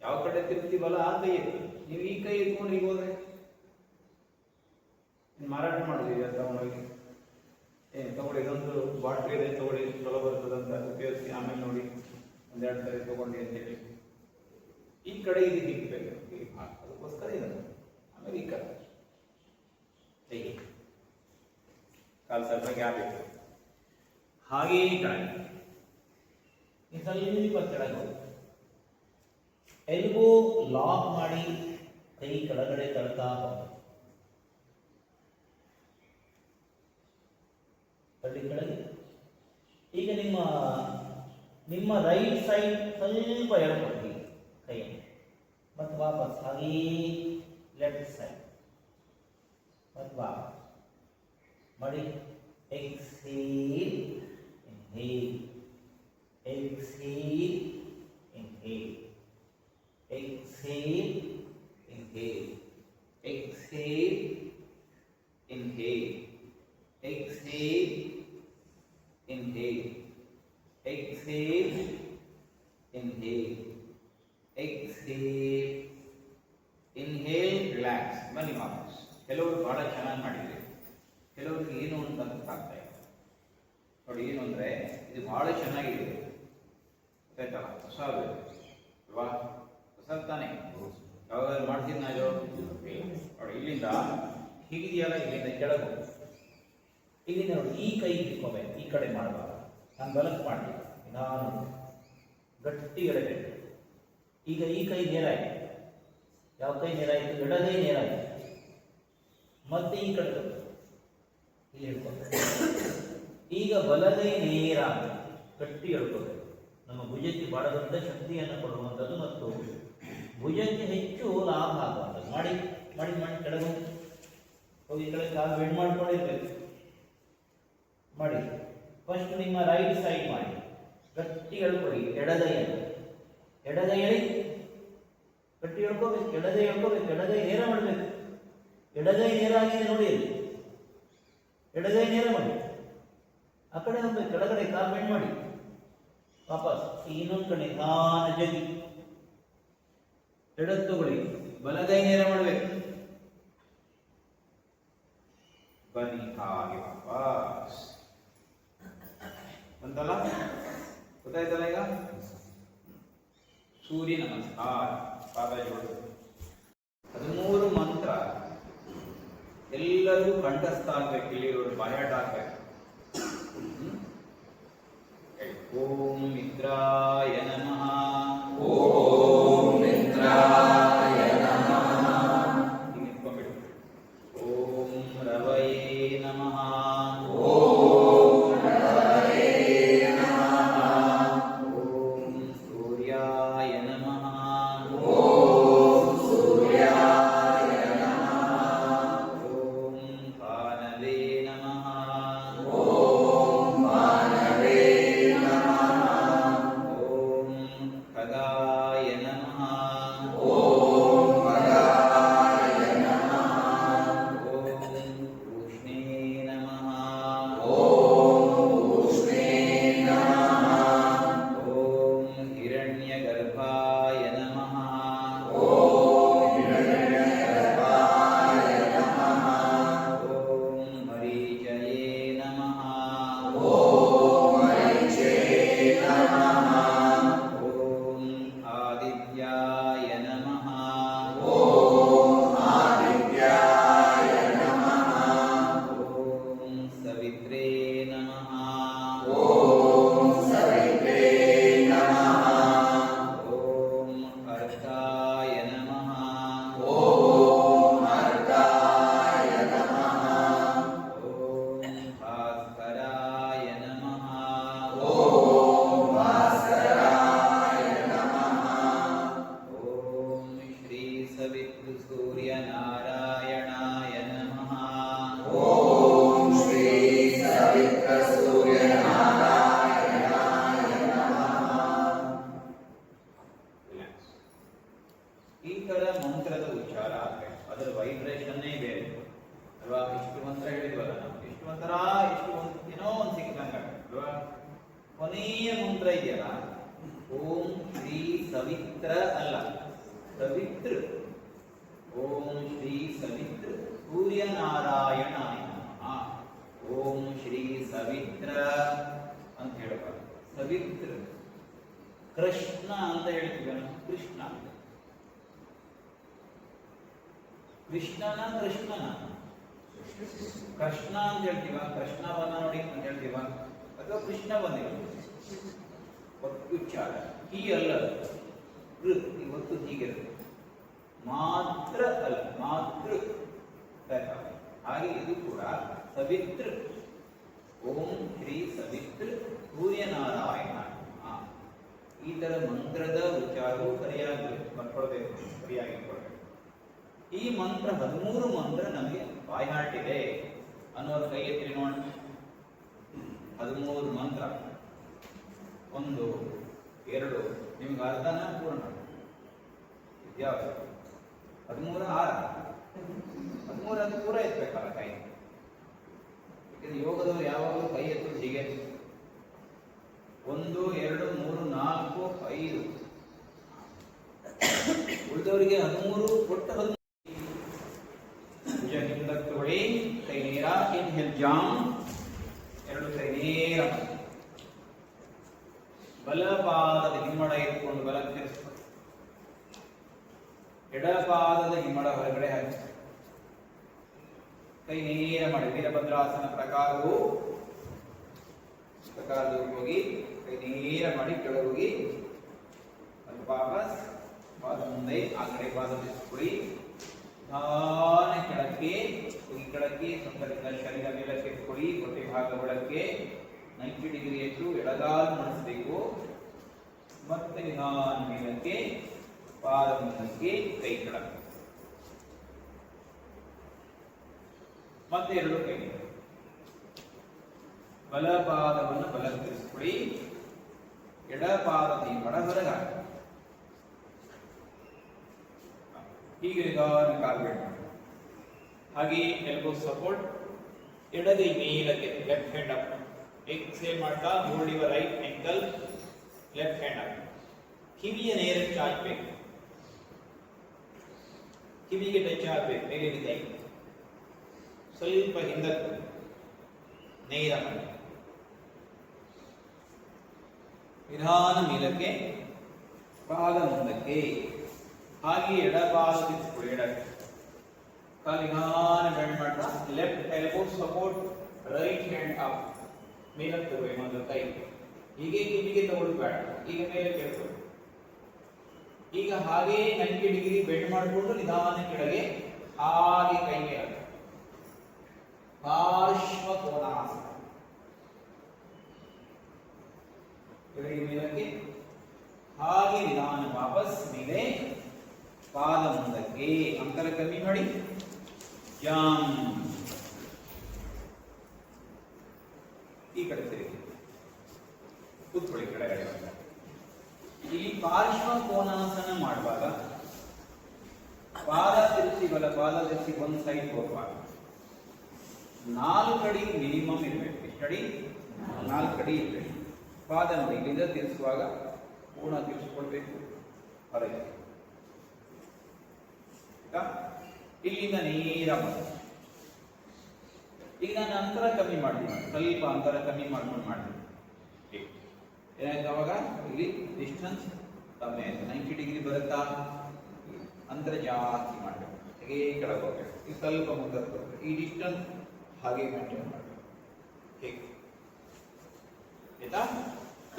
ಯಾವ ಕಡೆ ತಿರುಗ್ತೀವಲ್ಲ ಆ ಕೈ ಎತ್ತು. ನೀವು ಈ ಕೈ ಎತ್ಕೊಂಡು ಈಗ ಹೋದ್ರೆ ಮಾರಾಟ ಮಾಡಿದ್ವಿ ತಗೊಂಡೋಗಿ ತಗೊಳ್ಳಿ, ಇದೊಂದು ಬಾಟ್ಲಿ ಇದೆ ತಗೊಳ್ಳಿ, ಚಲೋ ಬರ್ತದಂತ ಉಪಯೋಗಿಸಿ, ಆಮೇಲೆ ನೋಡಿ ಒಂದೆರಡು ಸರಿ ತಗೊಂಡು ಅಂತೇಳಿ ಈ ಕಡೆ ಇದು ಹಿಗ್ಬೇಕು. ಅದಕ್ಕೋಸ್ಕರ ಇದನ್ನು ಆಮೇಲೆ ಈ ಕಡೆ ಹೇಗೆ ಕಾಲು ಸ್ವಲ್ಪ ಗ್ಯಾಪ್ ಇಟ್ಟು ಹಾಗೇ ಕೆಳಗೆ ಸ್ವಲ್ಪ ಕೆಳಗೆ ಹೋಗಿ ಎಲ್ಬೋ ಲಾಕ್ ಮಾಡಿ ಕೈ ಕೆಳಗಡೆ ತಳ್ತಾ ಹೋಗಿ ಕೆಳಗೆ. ಈಗ ನಿಮ್ಮ ರೈಟ್ ಸೈಡ್ ಸ್ವಲ್ಪ ಎಡಕೊಡ್ತೀವಿ ಕೈ ಮತ್ತು ವಾಪಸ್ ಹಾಗೇ ಲೆಫ್ಟ್ ಸೈಡ್ ಮತ್ತು ವಾಪಸ್ ಮಾಡಿ. Exhale inhale, exhale inhale, exhale inhale, exhale inhale, exhale, inhale, exhale, inhale, exhale, inhale, relax. ಬನ್ನಿ ವಾಪಸ್. ಕೆಲವರು ಬಹಳ ಚೆನ್ನಾಗಿ ಮಾಡಿದ್ದಾರೆ, ಕೆಲವರಿಗೆ ಏನು ಅಂತ ಗೊತ್ತಾಗ್ತಾ ಇದೆ. ನೋಡಿ ಏನು ಅಂದರೆ ಇದು ಬಹಳ ಚೆನ್ನಾಗಿದೆ, ಗೊತ್ತಾಯ್ತಲ್ಲ? ಹೊಸ ಅಲ್ವಾ? ಹೊಸ ತಾನೇ, ಯಾವಾಗ ಮಾಡ್ತೀನಿ ನಾನು ನೋಡಿ. ಇಲ್ಲಿಂದ ಹೀಗಿದೆಯಲ್ಲ, ಇಲ್ಲಿಂದ ಕೆಳಗೆ ಹೋಗಿ ಇಲ್ಲಿಂದ ನೋಡಿ ಈ ಕೈ ಇಟ್ಕೋಬೇಕು, ಈ ಕಡೆ ಮಾಡಬಾರ್ದು. ನಾನು ಬಲಕ್ಕೆ ಮಾಡಲಿಲ್ಲ, ನಾನು ಗಟ್ಟಿ ಎಳೆಬೇಕು. ಈಗ ಈ ಕೈ ನೇರಾಯಿತು. ಯಾವ ಕೈ ನೇರಾಯಿತು? ಎಡಗೈ ನೇರಾಯಿತು. ಮತ್ತೆ ಈ ಕಡೆ ಇಲ್ಲಿ ಹಿಡ್ಕೋಬೇಕು. ಈಗ ಬಲಗೈ ನೇರ ಗಟ್ಟಿ ಎಳ್ಕೋಬೇಕು. ನಮ್ಮ ಭುಜಕ್ಕೆ ಬಹಳ ದೊಡ್ಡ ಶಕ್ತಿಯನ್ನು ಕೊಡುವಂಥದ್ದು ಮತ್ತು ಭುಜಕ್ಕೆ ಹೆಚ್ಚು ಲಾಭ ಆಗುವಂಥದ್ದು. ಮಾಡಿ ಮಾಡಿ ಮಾಡಿ ಕೆಳಗೆ ಹೋಗಿ ಈ ಕಡೆ ಕಾಲು ಬೆಂಡ್ ಮಾಡ್ಕೊಂಡಿರ್ಬೇಕು. ಮಾಡಿ. ಫಸ್ಟ್ ನಿಮ್ಮ ರೈಟ್ ಸೈಡ್ ಮಾಡಿ, ಗಟ್ಟಿ ಎಳ್ಕೊಳ್ಳಿ. ಎಡಗೈಯನ್ನು ಎಡಗೈ ಎಳಿ, ಗಟ್ಟಿ ಎಳ್ಕೋಬೇಕು. ಎಡಗೈ ಎಳ್ಕೋಬೇಕು, ಎಡಗೈ ನೇರ ಮಾಡಬೇಕು. ಎಡಗೈ ನೇರ ಆಗಿದೆ ನೋಡಿ, ಅಲ್ಲಿ ಎಡಗೈ ನೇರ ಮಾಡಿ. ಆ ಕಡೆ ಹೋಗ್ಬೇಕು, ಕೆಳಗಡೆ ಕಾಲು ಬೆಂಡ್ ಮಾಡಿ. ವಾಪಸ್ ಇನ್ನೊಂದು ಕಡೆ ನಿಧಾನ ಜಗಿ ಎಡದ್ ತಗೊಳ್ಳಿ, ಬಲಗೈ ನೇರ ಮಾಡಬೇಕು. ಬನ್ನಿ ಹಾಗೆ ವಾಪಸ್ ಅಂತಲ್ಲ, ಗೊತ್ತಾಯ್ತಲ್ಲ? ಈಗ ಸೂರ್ಯ ನಮಸ್ಕಾರ, ಪಾದ ಜೋಡು. 13 ಮಂತ್ರ ಎಲ್ಲರೂ ಕಂಠಸ್ಥ ಆಗ್ಬೇಕು. ಇಲ್ಲಿರೋರು ಬಾಯಾಟ ಆಗ್ಬೇಕು. ಓಂ ಮಿತ್ರಾಯ ನಮಃ, ಓಂ ಮಿತ್ರಾಯ ನಮಃ. ಓಂ ರವಯೇ ನಮಃ, ಓಂ ರವಯೇ ನಮಃ. ಓಂ ಸೂರ್ಯಾಯ ನಮಃ, ಓಂ ಸೂರ್ಯಾಯ ನಮಃ. ಓಂ ಭಾನವೇ ನಮಃ, ಓಂ ಶ್ರೀ ಸವಿತ್ರ ಅಲ್ಲ, ಸವಿತೃ. ಓಂ ಶ್ರೀ ಸವಿತೃ ಸೂರ್ಯನಾರಾಯಣಾಯ ನಮಃ. ಓಂ ಶ್ರೀ ಸವಿತ್ರ ಅಂತ ಹೇಳಬಾರ್ದು, ಸವಿತೃ. ಕೃಷ್ಣ ಅಂತ ಹೇಳ್ತೀವಿ ನಾವು, ಕೃಷ್ಣ. ಕೃಷ್ಣನ ಕೃಷ್ಣನ ಕೃಷ್ಣ ಅಂತ ಹೇಳ್ತೀವ, ಕೃಷ್ಣವನ್ನ ನೋಡಿ ಅಂತ ಹೇಳ್ತೀವ, ಅಥವಾ ಕೃಷ್ಣ ಬಂದಿರೋದು ಉಚ್ಚಾರ ಹೀ ಅಲ್ಲ, ಇವತ್ತು ಹೀಗಿರುತ್ತೆ. ಮಾತ್ರ ಅಲ್ಲ, ಮಾತೃ. ಹಾಗೆ ಇದು ಕೂಡ ಸವಿತೃ. ಓಂ ಶ್ರೀ ಸವಿತೃ ಸೂರ್ಯನಾರಾಯಣ. ಈ ತರ ಮಂತ್ರದ ಉಚ್ಚಾರವು ಸರಿಯಾಗಿ ಬರ್ಕೊಳ್ಬೇಕು, ಸರಿಯಾಗಿ ಕೊಡಬೇಕು. ಈ ಮಂತ್ರ 13 ಮಂತ್ರ ನಮಗೆ ಬಾಯ್ಹಾಟ್ ಇದೆ ಅನ್ನೋದು ಕೈ ಎತ್ತಿ ನೋಡೋಣ. 13 ಮಂತ್ರ, 1 2 ನಿಮ್ಗೆ ಅರ್ಧನ ಪೂರ್ಣ ಯಾವುದು? 13 6 13 ಅದು ಪೂರ ಎತ್ತಬೇಕಲ್ಲ ಕೈ. ಯಾಕಂದ್ರೆ ಯೋಗದವರು ಯಾವಾಗಲೂ ಕೈ ಎತ್ತೋದು ಹೀಗೆ 1 2 3 4 5. ಉಳಿದವರಿಗೆ 13 ಕೊಟ್ಟ 13. ಭುಜ ಹಿಂದಕ್ಕೆ ತೊಳಿ, ಕೈ ನೇರ, ಇನ್ಹೇಲ್ ಜಾಮ್, 2 ಕೈ ನೇರ. ಬಲಪಾದದ ಹಿಮ್ಮಡ ಇಟ್ಕೊಂಡು ಬಲಕ್ಕೆ ತಿರ್ಸ್ಕೊಂಡು, ಎಡಪಾದದ ಹಿಮ್ಮಡ ಹೊರಗಡೆ ಹಾಕಿ, ಕೈ ನೇರ ಮಾಡಿ. ವೀರಭದ್ರಾಸನ ಪ್ರಕಾರವು ಹೋಗಿ ಕೈ ನೇರ ಮಾಡಿ ಕೆಳಗೋಗಿ ವಾಪಸ್ ಪಾದ ಮುಂದೆ, ಆ ಕಡೆ ಪಾದ ತಿರ್ಸ್ಕೊಳ್ಳಿ. ನಿಧಾನ ಕೆಳಕ್ಕೆ ಹೋಗಿ, ಕೆಳಕ್ಕೆ ಸುಂದರದಿಂದ ಶರೀರ ಮೇಲಕ್ಕೆ ಎತ್ಕೊಳ್ಳಿ. ಹೊಟ್ಟೆ ಭಾಗ ಒಳಕ್ಕೆ 90 ಡಿಗ್ರಿ ಹೆಚ್ಚು ಎಡಗಾಲು ಮಾಡಿಸಬೇಕು. ಮತ್ತೆ ನಿಧಾನ ಮೇಲಕ್ಕೆ, ಪಾದ ಮುಂದಕ್ಕೆ, ಕೈ ಕೆಳಕ್ಕೆ, ಮತ್ತೆ 2 ಕೈ. ಬಲಪಾದವನ್ನು ಬಲಕ್ಕೆ ತಿರುಗಿಸ್ಕೊಳ್ಳಿ, ಎಡಪಾದದ ಮಡ ಹೊರಗೆ ಹಾಕಿ. ಹೀಗೆ ನಿಧಾನ ಕಾಲ್ಬೇಡ. ಹಾಗೆ ಎಲ್ಬೋ ಸಪೋರ್ಟ್, ಎಡಗೈ ಮೇಲಕ್ಕೆ, ಲೆಫ್ಟ್ ಹ್ಯಾಂಡ್ ಅಪ್. ಎಕ್ಸೇಲ್ ಮಾಡ್ತಾ hold your right ankle, left hand up. ಕಿವಿಯ ನೇರ ಚಾಚಬೇಕು, ಕಿವಿಗೆ ಟಚ್ ಆಗಬೇಕು. ಮೇಲಿನ ಕೈ ಸ್ವಲ್ಪ ಹಿಂದಕ್ಕೆ ನೇರ ಮಾಡಿ, ನಿಧಾನ ಮೇಲಕ್ಕೆ, ಪಾದ ಮುಂದಕ್ಕೆ. ಹಾಗೆ ಎಡಪಾದ ತಿರ್ಸ್ಕೊಳ್ಳಿ, ಎಡಕ್ಕೆ ಕಾಲು ನಿಧಾನ ಬೆಂಡ್ ಮಾಡ್ತಾ, left elbow support, right hand up. ಮೇಲಕ್ಕೆ ತಗೋಬೇಕು ಮೊದಲು ಕೈ. ಹೀಗೆ ಕಿವಿಗೆ ತಗೊಳ್ಬೇಡ, ಈಗ ಮೇಲೆ ಕೇಳ್ಕೊಳ್ಳಿ. ಈಗ ಹಾಗೆ 90 ಡಿಗ್ರಿ ಬೆಂಡ್ ಮಾಡಿಕೊಂಡು ನಿಧಾನ ಕೆಳಗೆ, ಹಾಗೆ ಕೈ ಮೇಲೆ ಪಾರ್ಶ್ವ ಕೋನಾಸನ. ಕೆಳಗೆ ಮೇಲಕ್ಕೆ, ಹಾಗೆ ನಿಧಾನ ವಾಪಸ್ ಮೇಲೆ, ಪಾದ ಮುಂದಕ್ಕೆ, ಅಂತರ ಕಮ್ಮಿ ಮಾಡಿ, ಜಾಮ್. ಈ ಕಡೆ ತಿರುಗಿ ಕೂತ್ಕೊಳ್ಳಿ ಕೆಳಗಡೆ. ಇಲ್ಲಿ ಪಾರ್ಶ್ವ ಕೋನಾಸನ ಮಾಡುವಾಗ ಪಾದ ತಿರುಚಿ, ಬಲ ಪಾದ ತಿರುಚಿ ಒಂದು ಸೈಡ್ ಹೋಗುವಾಗ 4 ಅಡಿ ಮಿನಿಮಮ್ ಇರಬೇಕು. ಎಷ್ಟು ಅಡಿ? 4 ಅಡಿ ಇರಬೇಕು. ಪಾದ ನೋಡಿ, ಇಲ್ಲಿಂದ ತಿರ್ಸುವಾಗ ಪೂರ್ಣ ತಿರ್ಸ್ಕೊಳ್ಬೇಕು ಹೊರಗೆ. ಇಲ್ಲಿಂದ ನೇರ ಬಂದು, ಈಗ ನಾನು ಅಂತರ ಕಮ್ಮಿ ಮಾಡ್ತೀನಿ, ಸ್ವಲ್ಪ ಅಂತರ ಕಮ್ಮಿ ಮಾಡ್ಕೊಂಡು ಮಾಡ್ತೀನಿ. ಏನಾಯ್ತು ಅವಾಗ? ಇಲ್ಲಿ ಡಿಸ್ಟೆನ್ಸ್ ಕಮ್ಮಿ ಆಯ್ತು. 90 ಡಿಗ್ರಿ ಬರುತ್ತಾ? ಅಂತರ ಜಾಸ್ತಿ ಮಾಡಬೇಕು. ಹಾಗೆ ಕೆಳಗೆ ಹೋಗ್ಬೇಕು. ಈ ಸ್ವಲ್ಪ ಮುಂದಕ್ಕೆ ಹೋಗ್ಬೇಕು. ಈ ಡಿಸ್ಟೆನ್ಸ್ ಹಾಗೆ ಮೇಂಟೈನ್ ಮಾಡಬೇಕು. ಹೇಗೆ ಆಯ್ತಾ?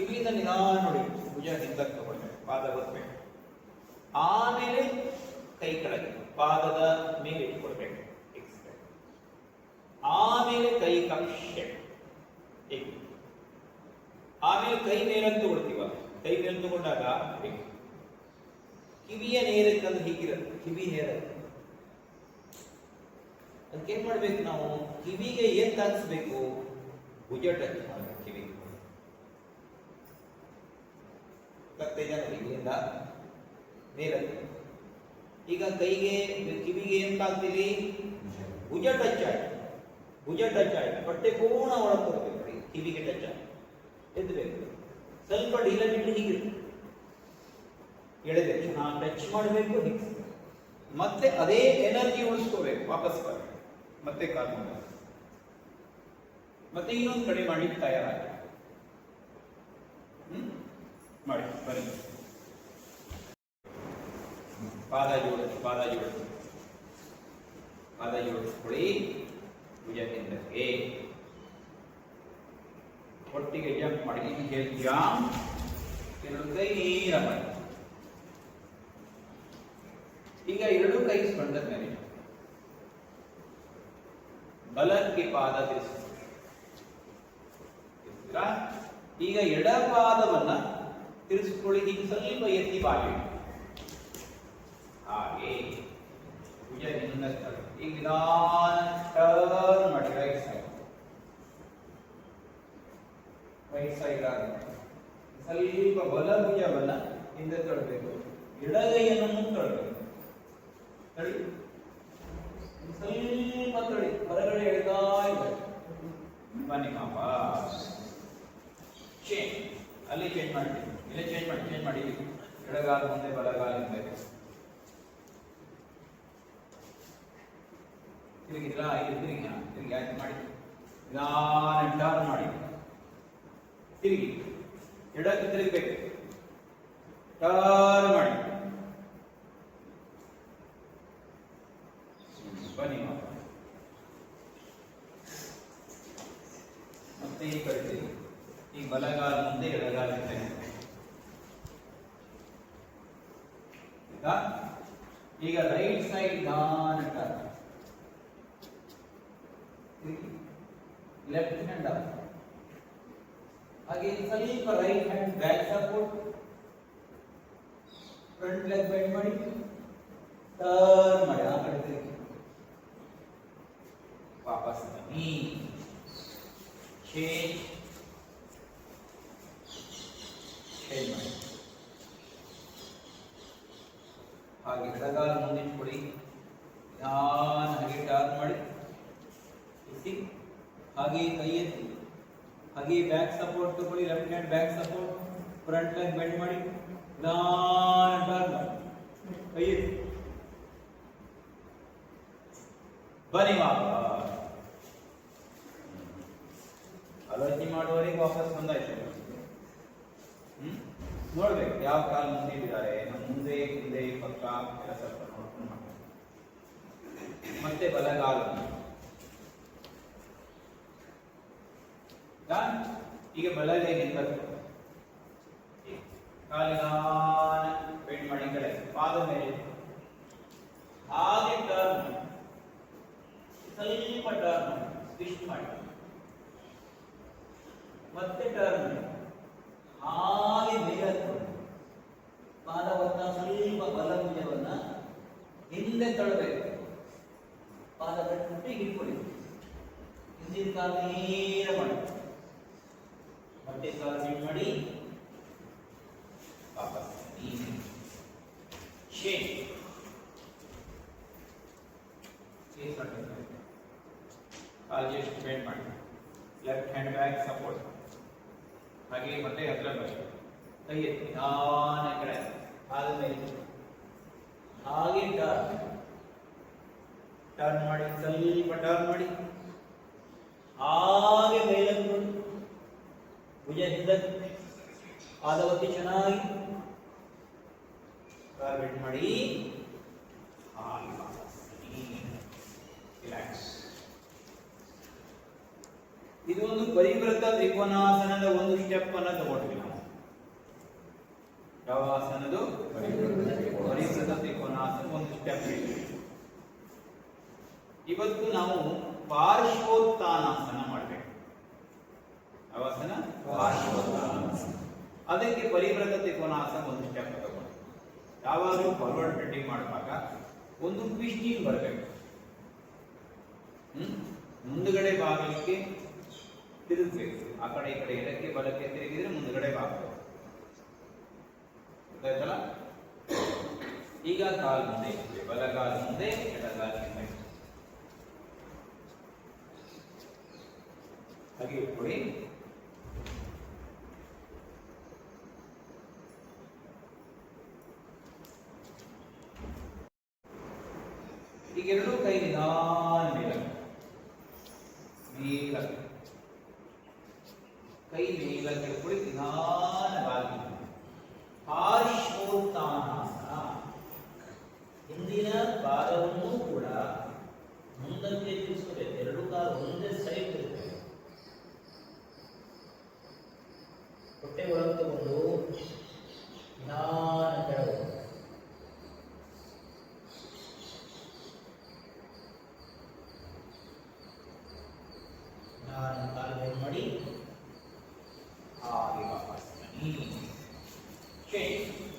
ಇಲ್ಲಿಂದ ನಿಧಾನ ನೋಡಿ, ಭುಜ ಹಿಂದಕ್ಕೆ ತಗೊಳ್ಬೇಕು, ಪಾದ ಬರಬೇಕು. ಆಮೇಲೆ ಕೈ ಕೆಳಗೆ, ಪಾದದ ಮೇಲೆ ಇಟ್ಕೊಳ್ಬೇಕು. ಆಮೇಲೆ ಕೈ ಕಕ್ಷೆ, ಆಮೇಲೆ ಕೈ ಮೇಲೆ ತಗೊಳ್ತೀವ. ಕೈ ಮೇಲೆ ತಗೊಂಡಾಗ ಕಿವಿಯ ನೇರಕ್ಕಂದ್ರೆ ಹೀಗಿರುತ್ತೆ, ಕಿವಿ ನೇರ. ಅದಕ್ಕೆ ಏನ್ ಮಾಡ್ಬೇಕು ನಾವು? ಕಿವಿಗೆ ಏನ್ ತಾಗಿಸ್ಬೇಕು? ಭುಜ ಟಚ್ ಮಾಡಬೇಕು ಕಿವಿ. ಇಲ್ಲಿಂದ ನೇರಕ್ಕೆ. ಈಗ ಕೈಗೆ, ಕಿವಿಗೆ ಏನ್ ತಾಗ್ತೀವಿ? ಭುಜ ಟಚ್ ಆಯ್ತು, ಭುಜ ಟಚ್ ಆಯ್ತು. ಹೊಟ್ಟೆ ಪೂರ್ಣ ಒಳಗೆ ಕೊಡ್ಬೇಕು, ಕಿವಿಗೆ ಟಚ್ ಆಯ್ತು. ಎದ್ದಬೇಕು. ಸ್ವಲ್ಪ ಢೀಲ ಬಿಟ್ಟು ಹೀಗಿರುತ್ತೆ, ಎಳೆದೆ ಚೆನ್ನಾಗಿ ಟಚ್ ಮಾಡಬೇಕು, ಮತ್ತೆ ಅದೇ ಎನರ್ಜಿ ಉಳಿಸ್ಕೋಬೇಕು, ವಾಪಸ್ ಬರಬೇಕು, ಮತ್ತೆ ಕಾಲು ಮುಂದೆ, ಮತ್ತೆ ಇನ್ನೊಂದು ಕಡೆ ಮಾಡ್ಲಿಕ್ಕೆ ತಯಾರಾಗಿ ಮಾಡಿ ಬನ್ನಿ. ಪಾದ ಜೋಡಿಸ್ಕೊಳ್ಳಿ, ಭುಜ ಹಿಂದಕ್ಕೆ ಒಟ್ಟಿಗೆ ಜಂಪ್ ಮಾಡಿ, ಇನ್ಹೇಲ್ ಜಂಪ್, ಎರಡು ಕೈ ನೇರ ಮಾಡಿ. ಈಗ ಎರಡು ಕೈ ಸೊಂಟದ ಮೇಲೆ ಬಲಕ್ಕೆ ಪಾದ ತಿರುಗಿಸಿ. ಈಗ ಎಡ ಪಾದವನ್ನ ತಿರುಗಿಸ್ಕೊಳ್ಳಿ, ಈಗ ಸ್ವಲ್ಪ ಎತ್ತಿ ಬಾಗಿ ಹಾಗೆ ಭುಜ ಹಿಂದಕ್ಕೆ. ಈಗ ನಿಧಾನ ಟರ್ನ್ ಮಾಡಿ ರೈಟ್ ಸೈಡ್ ಸ್ವಲ್ಪ ಬಲ ಭುಜವನ್ನ ಹಿಂದೆ ತಳ್ಳಬೇಕು, ಎಡಗೈಯನ್ನು ಮುಂದೆ ತಳ್ಳಬೇಕು. ತಳಿ ಸ್ವಲ್ಪ ತಳಿ ಹೊರಗಡೆ ಎಳ್ತಾ ಇದ್ದಾರೆ. ಬನ್ನಿ ಪಾಪ, ಚೇಂಜ್ ಅಲ್ಲಿ ಚೇಂಜ್ ಮಾಡ್ತೀವಿ, ಇಲ್ಲೇ ಚೇಂಜ್ ಮಾಡಿ ಎಡಗಾಲ ಮುಂದೆ ಬಲಗಾಲ ಹಿಂದೆ ತಿರುಗಿದ್ರ, ತಿರುಗಿ ಆಯ್ತು ಮಾಡಿ, ನಿಧಾನ ಟರ್ನ್ ಮಾಡಿ, ತಿರುಗಿ ಎಡಕ್ಕೆ ತಿರುಗಬೇಕು, ಟರ್ನ್ ಮಾಡಿ. ಬನ್ನಿ ಮತ್ತೆ ಈ ಕಡೆ ತಿರುಗಿ, ಈ ಬಲಗಾಲ ಮುಂದೆ ಎಡಗಾಲ ಹಿಂದೆ. ಈಗ ರೈಟ್ ಸೈಡ್ ನಿಧಾನ ಟರ್ನ್, ಲೆಫ್ಟ್ ಹ್ಯಾಂಡ್ ಅಪ್, ಹಾಗೆ ಸ್ವಲ್ಪ right hand back support, front leg bend ಮಾಡಿ, ಟರ್ನ್ ಮಾಡಿ, ಆ ಕಡೆ ತಿರುಗಿ ವಾಪಸ್ ಬನ್ನಿ, ಚೇಂಜ್ ಮಾಡಿ. ಹಾಗೆ ಎಡಗಾಲ ಮುಂದಿಟ್ಕೊಳ್ಳಿ, ನಿಧಾನ ಹಾಗೆ ಟರ್ನ್ ಮಾಡಿ, ಹಾಗೆ ಕೈ ಎತ್ತಿ, ಹಾಗೆ ಬ್ಯಾಕ್ ಸಪೋರ್ಟ್ ತಗೊಳ್ಳಿ, left hand back support, front leg bend ಮಾಡಿ, ನಿಧಾನ ಟರ್ನ್ ಮಾಡಿ, ಕೈ ಎತ್ತಿ ಬನ್ನಿ. ಆಲೋಚನೆ ಮಾಡುವವರೆಗೆ ವಾಪಸ್ ಬಂದಾಯ್ತು. ನೋಡ್ಬೇಕು ಯಾವ ಕಾಲ ಮುಂದೆ ಇದ್ದಾರೆ, ಮುಂದೆ ಹಿಂದೆ ಪಕ್ಕ ಎಲ್ಲ ಸ್ವಲ್ಪ ನೋಡ್ಕೊಂಡು ಮಾಡ್ತಾರೆ. ಮತ್ತೆ ಬಲಗಾಲ, ಈಗ ಬಲಗೈ ಹಿಂದಕ್ಕೆ ಕಾಲಿನ ಬೆಂಡ್ ಮಾಡಿ, ಕಡೆ ಪಾದ ಮೇಲೆ ಹಾಗೆ ಟರ್ನ್ ಮಾಡಿ, ಸ್ವಲ್ಪ ಟರ್ನ್ ಮಾಡಿ, ಟ್ವಿಸ್ಟ್ ಮಾಡಿ, ಮತ್ತೆ ಟರ್ನ್ ಮಾಡಿ, ಹಾಗೆ ಮೇಲೆ ಪಾದವನ್ನ ಸ್ವಲ್ಪ ಬಲ ಭುಜವನ್ನ ಹಿಂದೆ ತಳ್ಳಬೇಕು, ಪಾದ ಕಟ್ಟಿ ಹಿಡ್ಕೊಳ್ಳಿ, ಹಿಂದಿನ ಕಾಲ ನೇರ ಮಾಡಿ, ಮತ್ತೆ ಕಾಲ ಬೆಂಡ್ ಮಾಡಿ, ವಾಪಸ್ ಶೇಕ್ ಕಾಲು ಜಸ್ಟ್ ಬೆಂಡ್ ಮಾಡಿ, ಲೆಫ್ಟ್ ಹ್ಯಾಂಡ್ ಬ್ಯಾಕ್ ಸಪೋರ್ಟ್, ಹಾಗೆ ಮತ್ತೆ ಹತ್ರ ಬನ್ನಿ, ಕೈ ಎತ್ತಿ ನಿಧಾನ ಕಡೆ ಕಾಲ ಮೇಲೆ, ಹಾಗೆ ಟರ್ನ್ ಮಾಡಿ, ಸ್ವಲ್ಪ ಟರ್ನ್ ಮಾಡಿ, ಹಾಗೆ ಮೇಲೆ ಭುಜ ಹಿಂದಕ್ಕೆ, ಪಾದವತ್ತಿ ಚೆನ್ನಾಗಿ ಬೆಂಡ್ ಮಾಡಿ, ರಿಲ್ಯಾಕ್ಸ್. ಇದು ಒಂದು ಪರಿವೃತ ತ್ರಿಕೋನಾಸನದ ಒಂದು ಸ್ಟೆಪ್ ಅನ್ನ ತಗೊಂಡ್ವಿ ನಾವು. ಯಾವ ಆಸನದು? ಪರಿವೃತ ತ್ರಿಕೋನಾಸನ ಒಂದು ಸ್ಟೆಪ್. ಇವತ್ತು ನಾವು ಪಾರ್ಶ್ವೋತ್ಥಾನಾಸನ ಮಾಡಬೇಕು. ಯಾವ ಆಸನ? ಪಾರ್ಶ್ವೋತ್ಥಾನಾಸನ. ಅದಕ್ಕೆ ಪರಿವೃತ ತ್ರಿಕೋನಾಸನ ಒಂದು ಸ್ಟೆಪ್ ತಗೊಂಡು, ಯಾವಾಗಲೂ ಫಾರ್ವರ್ಡ್ ಬೆಂಡಿಂಗ್ ಮಾಡುವಾಗ ಒಂದು ಟ್ವಿಸ್ಟಿಂಗ್ ಬರಬೇಕು. ಮುಂದುಗಡೆ ಬಾಗಲಿಕ್ಕೆ ತಿರುಗಬೇಕು, ಆ ಕಡೆ ಈ ಕಡೆ ಎಡಕ್ಕೆ ಬಲಕ್ಕೆ ತಿರುಗಿದ್ರೆ ಮುಂದುಗಡೆ ಬಾಗಬೇಕು. ಗೊತ್ತಾಯ್ತಲ್ಲ? ಈಗ ಕಾಲು ಮುಂದೆ ಇಟ್ಕೊಳ್ಳಿ, ಬಲಗಾಲ ಮುಂದೆ, ಎಡಗಾಲ ಹಿಂದೆ ಹಾಗೆ ಇಟ್ಕೊಳ್ಳಿ. ಈಗ ಎರಡೂ ಕೈ ನಿಧಾನ ಮೇಲೆ ಕೈ ಮೇಲಕ್ಕೆ ಕುಳಿ ನಿಧಾನವಾಗಿ ಪಾರ್ಶ್ವೋತ್ಥಾನಾಸನ. ಹಿಂದಿನ ಪಾದವನ್ನು ಕೂಡ ಮುಂದಕ್ಕೆ ತಿರುಗಿಸಬೇಕು. ಎರಡು ಕಾಲು ಒಂದೇ ಸೈಡ್ ಇರ್ತದೆ. ಹೊಟ್ಟೆ ಒಳಗೆ ತಗೊಂಡು ನಿಧಾನ ಕೆಳಗೆ ಕಾಲು ಬೆಂಡ್ ಮಾಡಿ ಹಾಗೆ ವಾಪಸ್ ಬನ್ನಿ.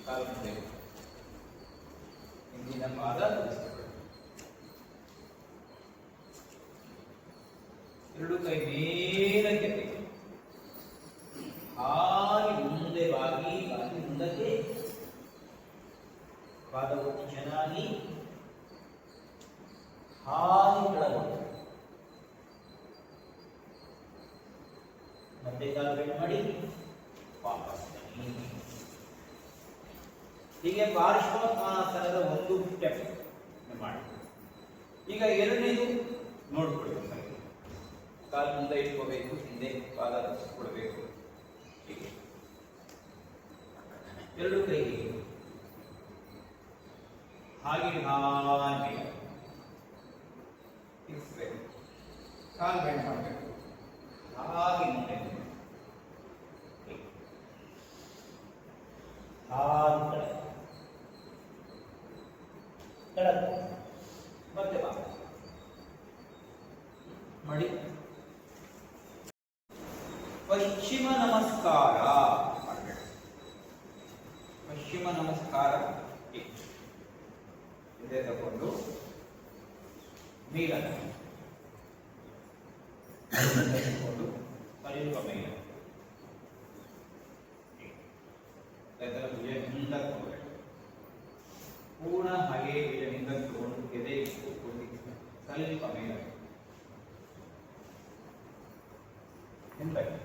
ಕಾಲು ಮುಂದೆ ಹಿಂದಿನ ಪಾದ ತಿರುಗಿಸಿಕೊಳ್ಳಿ. ಎರಡು ಕೈ ಮೇಲಕ್ಕೆ ತೆಗೆದು ಹಾಗೆ ಮುಂದೆ ಬಾಗಿ ಮುಂದಕ್ಕೆ ಪಾದವು ಚೆನ್ನಾಗಿ ಹಾಗೆ ಕೆಳಗೊಂಡು ಮತ್ತೆ ಕಾಲು ಬೆಂಡ್ ಮಾಡಿ ವಾಪಸ್ ಬನ್ನಿ. ಹೀಗೆ ಪಾರ್ಶ್ವೋತ್ಥಾನಾಸನದ ಒಂದು ಸ್ಟೆಪ್ ಮಾಡಿ. ಈಗ ಎರಡನೇದು ನೋಡ್ಕೊಳ್ಳಿ. ಕಾಲು ಮುಂದೆ ಇಟ್ಕೋಬೇಕು, ಹಿಂದೆ ಪಾದ ಕೊಡಬೇಕು. ಹೀಗೆ ಎರಡು ಕೈ ಹಾಗೆ ಹಾಗೆ ಇರಿಸಬೇಕು. ಕಾಲು ಬೆಂಡ್ ಮಾಡಬೇಕು. ಹಾಗೆ ಮುಂದೆ ಹಾಗೆ ಕೆಳಗೆ ಮತ್ತೆ ಬಾ ಮಾಡಿ. ಪಶ್ಚಿಮ ನಮಸ್ಕಾರ ಮಾಡಬೇಕು. ಪಶ್ಚಿಮ ನಮಸ್ಕಾರ ಹಿಂದೆ ತಗೊಂಡು ಮೇಲಕ್ಕೆ ತಗೊಂಡು ಸ್ವಲ್ಪ ಮೇಲೆ ಭುಜ ಹಿಂದಕ್ಕೆ ಹೋಗಬೇಕು. ಪೂರ್ಣ ಹಾಗೆ ಭುಜ ಹಿಂದಕ್ಕೆ ತಗೊಂಡು ಎದೆ ಸ್ವಲ್ಪ ಮೇಲೆ ಹಿಂದಕ್ಕೆ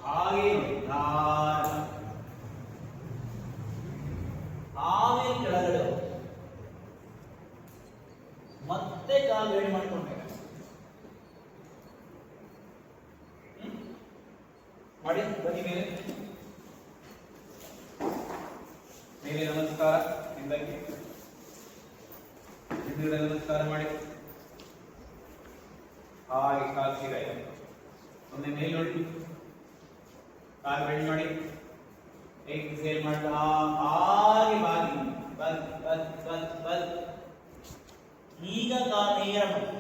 ಹಾಗೆ ಆಮೇಲೆ ಕೆಳಗಡೆ ಮತ್ತೆ ಕಾಲು ಬೆಂಡ್ ಮಾಡ್ಕೊಳ್ಬೇಕು. ಮಾಡಿ ಬನ್ನಿ ಮೇಲೆ ಮೇಲೆ ನಮಸ್ಕಾರ. ಹಿಂದಕ್ಕೆ ಹಿಂದುಗಡೆ ನಮಸ್ಕಾರ ಮಾಡಿ. ಹಾಗೆ ಕಾಲು ಸೀರ ಒಮ್ಮೆ ಮೇಲೆ ನೋಡಿ. ಕಾಲು ಬೆಂಡ್ ಮಾಡಿ. ಎಕ್ಸೇಲ್ ಮಾಡಿ ಹಾಗೆ ಬಾಗಿ ಬಲ್ ಬಲ್ ಬಲ್ ಬಲ್. ಈಗ ಕಾಲು ನೇರ ಮಾಡಿ.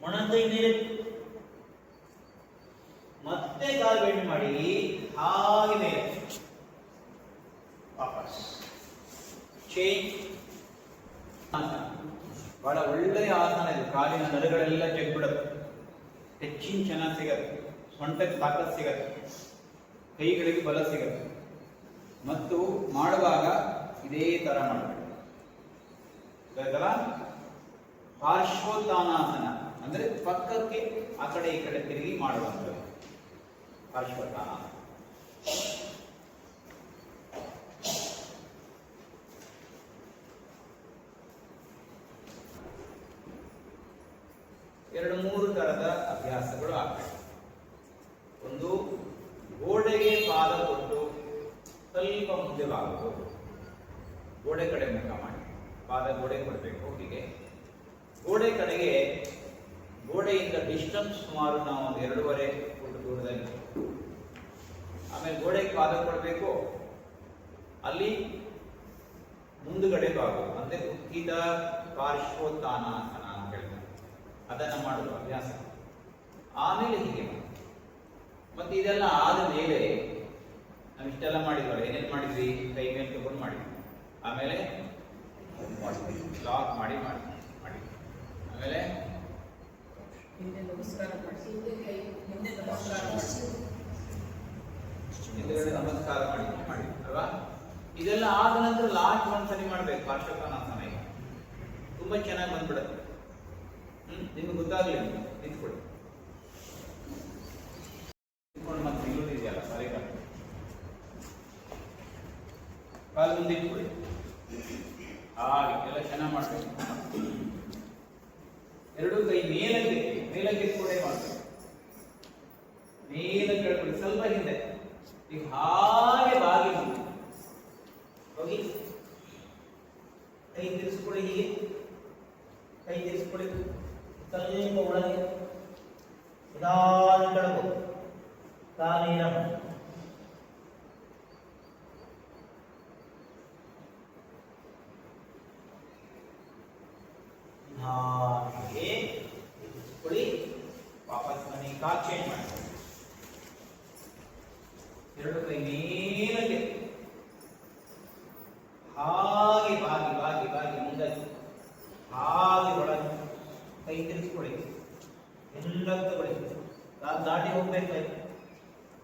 ಮೊಣಕೈ ಮೇಲೆ ಮತ್ತೆ ಕಾಲು ಬೆಂಡ್ ಮಾಡಿ ಹಾಗೆ ಮೇಲೆ ವಾಪಸ್ ಚೇಂಜ್. ಬಹಳ ಒಳ್ಳೆಯ ಆಸನ ಇದು. ಕಾಲಿನ ನರಗಳೆಲ್ಲ ತೆಗ್ಬಿಡುತ್ತೆ. ಹೆಚ್ಚಿನ ಚೆನ್ನಾಗಿ ಸಿಗತ್ತೆ. ಸೊಂಟಕ್ಕೆ ತಾಕತ್ತು ಸಿಗತ್ತೆ. ಕೈಗಳಿಗೆ ಬಲ ಸಿಗತ್ತೆ. ಮತ್ತು ಮಾಡುವಾಗ ಇದೇ ತರ ಮಾಡಬೇಕು. ಪಾರ್ಶ್ವೋತ್ಥಾನಾಸನ ಅಂದ್ರೆ ಪಕ್ಕಕ್ಕೆ ಆ ಕಡೆ ಈ ಕಡೆ ತಿರುಗಿ ಮಾಡುವಂಥದ್ದು ಪಾರ್ಶ್ವೋತ್ಥಾನಾಸನ. ಎರಡು ಮೂರು ತರದ ಅಭ್ಯಾಸಗಳು ಆಗ್ತವೆ. ಒಂದು ಗೋಡೆಗೆ ಪಾದ ಕೊಟ್ಟು ಸ್ವಲ್ಪ ಮುಂದೆ ಬಾಗುವುದು. ಗೋಡೆ ಕಡೆ ಮುಖ ಮಾಡಿ ಪಾದ ಗೋಡೆ ಕೊಡಬೇಕು. ಹೀಗೆ ಗೋಡೆ ಕಡೆಗೆ ಗೋಡೆಯಿಂದ ಡಿಸ್ಟನ್ಸ್ ಸುಮಾರು ನಾವು ಒಂದು 2.5 ಫುಟ್ ದೂರದಲ್ಲಿ. ಆಮೇಲೆ ಗೋಡೆಗೆ ಪಾದ ಕೊಡಬೇಕು. ಅಲ್ಲಿ ಮುಂದುಗಡೆ ಬಾಗುವುದು ಅಂದ್ರೆ ಉತ್ಥಿತ ಪಾರ್ಶ್ವೋತ್ಥಾನಾಸನ ಅಂತ ಹೇಳ್ತಾರೆ. ಅದನ್ನು ಮಾಡುವ ಅಭ್ಯಾಸ. ಆಮೇಲೆ ಹೀಗೆ ಮತ್ತೆ ಇದೆಲ್ಲ ಆದ ಮೇಲೆ ನಾವಿಷ್ಟೆಲ್ಲ ಮಾಡಿದ್ವಲ್ಲ, ಏನೇನು ಮಾಡಿದ್ವಿ? ಕೈ ಮೇಲೆ ತಗೊಂಡು ಮಾಡಿದ್ವಿ. ಆಮೇಲೆ ಲಾಕ್ ಮಾಡಿ ಮಾಡಿ ಮಾಡಿ ಆಮೇಲೆ ಹಿಂದೆ ನಮಸ್ಕಾರ ಮಾಡಿ. ಹಿಂದೆ ನಮಸ್ಕಾರ ಮಾಡಿ. ಹಿಂದೆ ನಮಸ್ಕಾರ ಮಾಡಿ ಮಾಡಿ ಅಲ್ವಾ? ಇದೆಲ್ಲ ಆದ ನಂತರ ಲಾಸ್ಟ್ ಒಂದ್ಸರಿ ಮಾಡ್ಬೇಕು ಪಾರ್ಶ್ವೋತ್ಥಾನಾಸನ. ಈಗ ತುಂಬಾ ಚೆನ್ನಾಗಿ ಬಂದ್ಬಿಡುತ್ತೆ. ನಿಮ್ಗೆ ಗೊತ್ತಾಗ್ಲಿ ನಿಂತ್ಕೊಳ್ಳಿ. ನಿಂತ್ಕೊಂಡು ಮತ್ತೆ ನಿಲ್ಲೋದು ಇದೆಯಲ್ಲ ಸರಿ. ಕಾಲು ಮುಂದೆ ಇಟ್ಕೊಳ್ಳಿ. ಹಾಗೆ ಎಲ್ಲ ಚೆನ್ನಾಗಿ ಮಾಡಬೇಕು. ಎರಡೂ ಕೈ ಮೇಲಕ್ಕೆ ಮೇಲಕ್ಕೆ ಕೂಡ ಮಾಡಬೇಕು. ಮೇಲಕ್ಕೆ ಕೆಳಗಡೆ ಸ್ವಲ್ಪ ಹಿಂದೆ ಈಗ ಹಾಗೆ ಬಾಗಿ ಹೋಗಿ ಕೈ ತಿರ್ಸ್ಕೊಳ್ಳಿ. ಹೀಗೆ ಕೈ ತಿರ್ಸ್ಕೊಳ್ಳಿ. ಸ್ವಲ್ಪ ಒಳಗೆ ನಿಧಾನ ಕೆಳಗು ಕಾಲಿನ ಹಾಗೆ ತಿರ್ಸ್ಕೊಳ್ಳಿ. ವಾಪಸ್ ಮನೆ ಕಾಲ್ ಚೇಂಜ್ ಮಾಡಿ. ಎರಡು ಕೈ ಮೇಲಕ್ಕೆ ಹಾಗೆ ಬಾಗಿ ಬಾಗಿ ಬಾಗಿ ಮುಂದಕ್ಕೆ ಹಾಗೆ ಒಳಗೆ ಕೈ ತಿರ್ಸ್ಕೊಳ್ಳಿ. ಎಲ್ಲ ತಗೊಳ್ಳಿ. ದಾಟಿ ಹೋಗ್ಬೇಕು.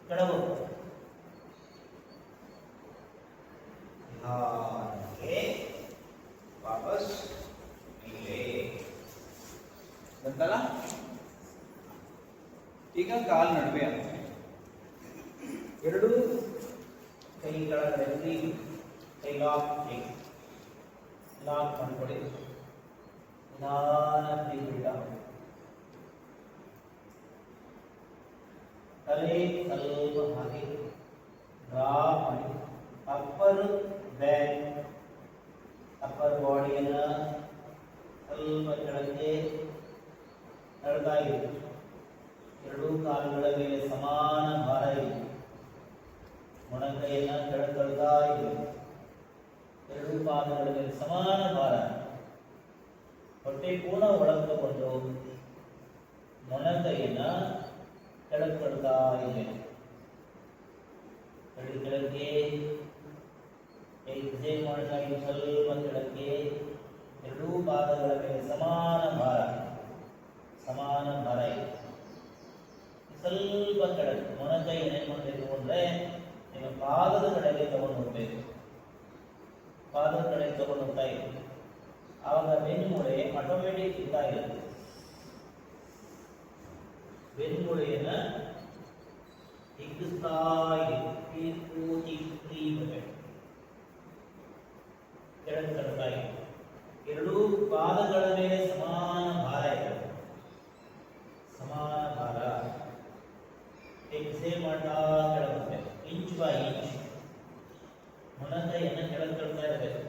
ಕೆಳಗು ಹಾಗೆ ವಾಪಸ್ ಇಲ್ಲೇ ಬಂತಲ್ಲ. ಈಗ ಕಾಲ್ ನಡುವೆ ಅಂತ ಎರಡು ಕೈಗಳ ಕೈ ಲಾಕ್ ಮಾಡ್ಕೊಳ್ಳಿ. ನಿಧಾನ ಬಿಡ. ತಲೆ ಸ್ವಲ್ಪ ಹಾಗೆ ಡ್ರಾಪ್ ಮಾಡಿ ಅಪ್ಪರ್ ಬ್ಯಾಕ್ ಅಪ್ಪರ್ ಬಾಡಿಯನ್ನು ಸ್ವಲ್ಪ ಕೆಳಗೆ ತಳ್ತಾ ಇದೆ. ಎರಡೂ ಕಾಲುಗಳ ಮೇಲೆ ಸಮಾನ ಭಾರ ಇದೆ. ಮೊಣಕೈಯನ್ನ ಕೆಳಗೆ ತಳ್ತಾ ಇದೆ. ಎರಡೂ ಪಾದಗಳ ಮೇಲೆ ಸಮಾನ ಭಾರ. ಹೊಟ್ಟೆ ಪೂರ್ಣ ಒಳಗೆ ತಗೊಂಡು ಮೊಣಕೈಯನ್ನ ಕೆಳಗೆ ತಳ್ತಾ ಇದೆ. ಕೆಳಗೆ ಎಕ್ಸೇಲ್ ಮಾಡ್ತಾ ಇದೆ. ಸ್ವಲ್ಪ ಕೆಳಗೆ ಎರಡೂ ಪಾದಗಳ ಮೇಲೆ ಸಮಾನ ಭಾರ ಇದೆ. ಸ್ವಲ್ಪ ಕೆಳಗೆ ಮೊಣಕೈ ಏನೇನು ಮಾಡಬೇಕು ಅಂದ್ರೆ ನಿಮ್ಮ ಪಾದದ ಕಡೆಗೆ ತಗೊಂಡು ಹೋಗ್ಬೇಕು. ಪಾದದ ಕಡೆಗೆ ತಗೊಂಡು ಹೋಗ್ತಾ ಇದೆ. ಆವಾಗ ಬೆನ್ಮೂಳೆ ಆಟೋಮೆಟಿಕ್ ಇರ್ತಾ ಇರುತ್ತೆ. ಬೆನ್ಮೂಳೆಯನ್ನ ಹಿಗ್ಗಿಸ್ತಾ ಇದೆ. ಕೆಳಗೆ ತಳ್ತಾ ಇದೆ. ಎರಡೂ ಪಾದಗಳ ಮೇಲೆ ಸಮಾನ ಭಾರ ಇದೆ. ಸಮಾನ ಭಾರ. ಎಕ್ಸೇಲ್ ಮಾಡ್ತಾ ಕೆಳಗೆ ಹೋಗ್ಬೇಕು. ಇಂಚ್ ಬೈ ಇಂಚ್ ಮೊಣಕೈಯನ್ನು ಕೆಳಗೆ ತಳ್ತಾ ಇರಬೇಕು.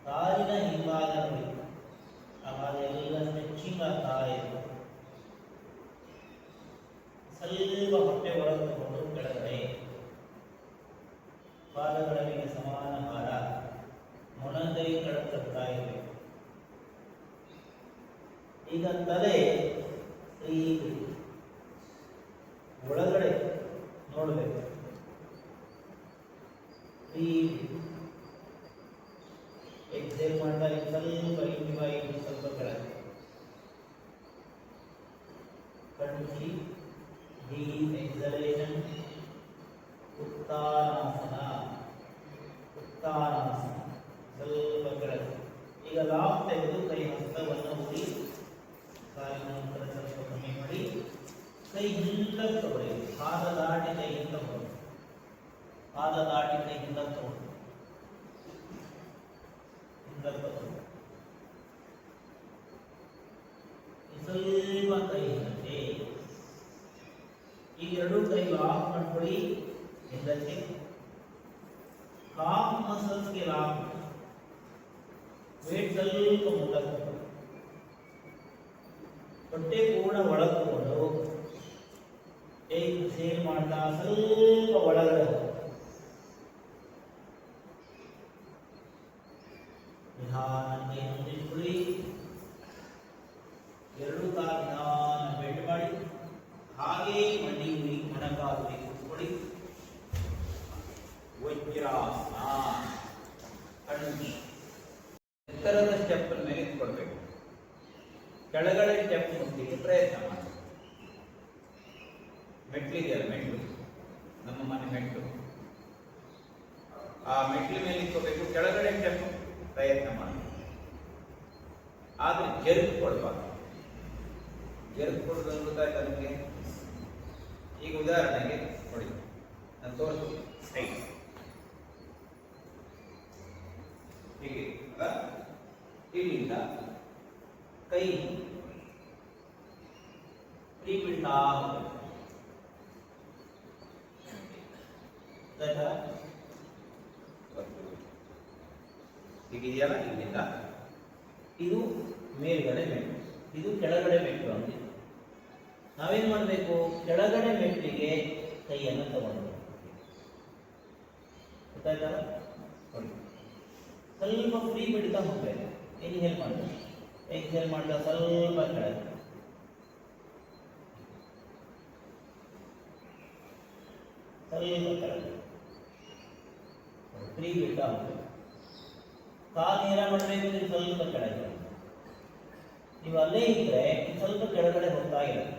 ಕಾಲಿನ ಹಿಂಭಾಗ ನೋಡಿ. ಆವಾಗ ಎಲ್ಲ ಸ್ಟ್ರೆಚಿಂಗ್ ಆಗ್ತಾ ಇದೆ. ಸ್ವಲ್ಪ ಹೊಟ್ಟೆ ಒಳಗೆ ತಗೊಂಡು ಕೆಳಗಡೆ ಪಾದಗಳ ಮೇಲೆ ಸಮಾನ ಭಾರ. ಮೊಣಕೈ ಕೆಳಗೆ ತಳ್ತಾ ಇರಬೇಕು. ಈಗ ತಲೆ ಒಳಗಡೆ ನೋಡಬೇಕು. ಎಕ್ಸೇಲ್ ಮಾಡ್ತಾ ಸ್ವಲ್ಪ ಇಂಚ್ ಸ್ವಲ್ಪ ಕೆಳಗೆ ಕಣ್ಮುಚ್ಚಿ. ಡೀಪ್ ಎಕ್ಸಲೇಷನ್. ಉತ್ತಾನಾಸನ ಸ್ವಲ್ಪ ಕೆಳಗೆ. ಈಗ ಲಾಕ್ ತೆಗೆದು ಕೈ ಹಸ್ತವನ್ನು ಊರಿ ಕಾಲಿನ ನಂತರ ಸ್ವಲ್ಪ ಕಮ್ಮಿ ಮಾಡಿ ಕೈ ಹಿಂದಕ್ಕೆ ತಗೊಳ್ಳಿ. ಪಾದ ದಾಟಿ ಕೈ ಹಿಂದೆ ತಗೊಳ್ಳಿ. ಪಾದ ದಾಟಿ ಕೈ ಹಿಂದಕ್ಕೆ ತಗೊಳ್ಳಿ. ಸ್ವಲ್ಪ ಕೈ ಹಿಂದಕ್ಕೆ. ಈ ಎರಡು ಕೈ ಲಾಕ್ ಮಾಡ್ಕೊಳ್ಳಿ. ಹಿಂದಕ್ಕೆ ಕಾಫ್ ಮಸಲ್ಸ್ಗೆ ಲಾಕ್ ಮಾಡಿ. ವೇಟ್ ಸ್ವಲ್ಪ ಮುಂದಕ್ಕೆ ಹೊಟ್ಟೆ ಪೂರ್ಣ ಒಳಗೆ ತಗೊಂಡು ಸೇಲ್ ಮಾಡ್ತಾ ಸ್ವಲ್ಪ ಒಳಗಡೆ ನಿಧಾನಕ್ಕೆ ಹೊಂದಿಸ್ಕೊಳ್ಳಿ. ಎರಡು ಕಾಲು ನಿಧಾನ ಬೆಂಡ್ ಮಾಡಿ ಹಾಗೆ ಮಂಡಿ ಉರಿ ಮೊಣಕಾಲು ಕೂತ್ಕೊಳ್ಳಿ. ವಜ್ರಾಸನ. ಕಣ್ಣು ಎತ್ತರದ ಸ್ಟೆಪ್ ಮೇಲೆ ಇಟ್ಕೊಳ್ಬೇಕು. ಕೆಳಗಡೆ ಸ್ಟೆಪ್ ಮುಟ್ಟಿಗೆ ಪ್ರಯತ್ನ ಮಾಡಿ. ಮೆಟ್ಲಿದೆಯಲ್ಲ, ಮೆಟ್ಲು, ನಮ್ಮ ಮನೆ ಮೆಟ್ಲು, ಆ ಮೆಟ್ಲ ಮೇಲೆ ಇಟ್ಕೋಬೇಕು. ಕೆಳಗಡೆ ಸ್ಟೆಪ್ ಪ್ರಯತ್ನ ಮಾಡಿ. ಆದ್ರೆ ಜರುಗು ಕೊಡಬಾರ್ದು. ಜರುಗು ಕೊಡೋದು ಗೊತ್ತಾಯ್ತು ನಿಮಗೆ. ಈಗ ಉದಾಹರಣೆಗೆ ನೋಡಿ, ನಾನು ತೋರಿಸ್ತೀನಿ. ಸೈಡ್ ಹೀಗೆ ಇಲ್ಲಿಂದ ಕೈ ಫ್ರೀ ಬಿಡ್ತಾ ಹೀಗಿದೆಯಲ್ಲ, ಇಲ್ಲಿಂದ ಇದು ಮೇಲ್ಗಡೆ ಮೆಟ್ಟು, ಇದು ಕೆಳಗಡೆ ಮೆಟ್ಟು ಅಂತ. ನಾವೇನ್ ಮಾಡಬೇಕು, ಕೆಳಗಡೆ ಮೆಟ್ಟಿಗೆ ಕೈಯನ್ನು ತಗೊಂಡು ಗೊತ್ತಾಯ್ತಲ್ಲ, ಸ್ವಲ್ಪ ಫ್ರೀ ಬಿಡ್ತಾ ಹೋಗ್ಬೇಕು. ಇನ್ಹೇಲ್ ಮಾಡ್ತಾರೆ, ಎಕ್ಸೇಲ್ ಮಾಡ್ತಾ ಸ್ವಲ್ಪ ಕೆಳಗೆ, ಸ್ವಲ್ಪ ಕೆಳಗೆ ಫ್ರೀ ಬಿಡ್ತಾ ಹೋಗ್ಬೇಕು. ಕಾಲು ನೇರ ಮಾಡಬೇಕು ಅಂದ್ರೆ ಸ್ವಲ್ಪ ಕೆಳಗೆ, ನೀವು ಅಲ್ಲೇ ಇದ್ರೆ ಸ್ವಲ್ಪ ಕೆಳಗಡೆ ಹೋಗ್ತಾ ಇರುತ್ತೆ.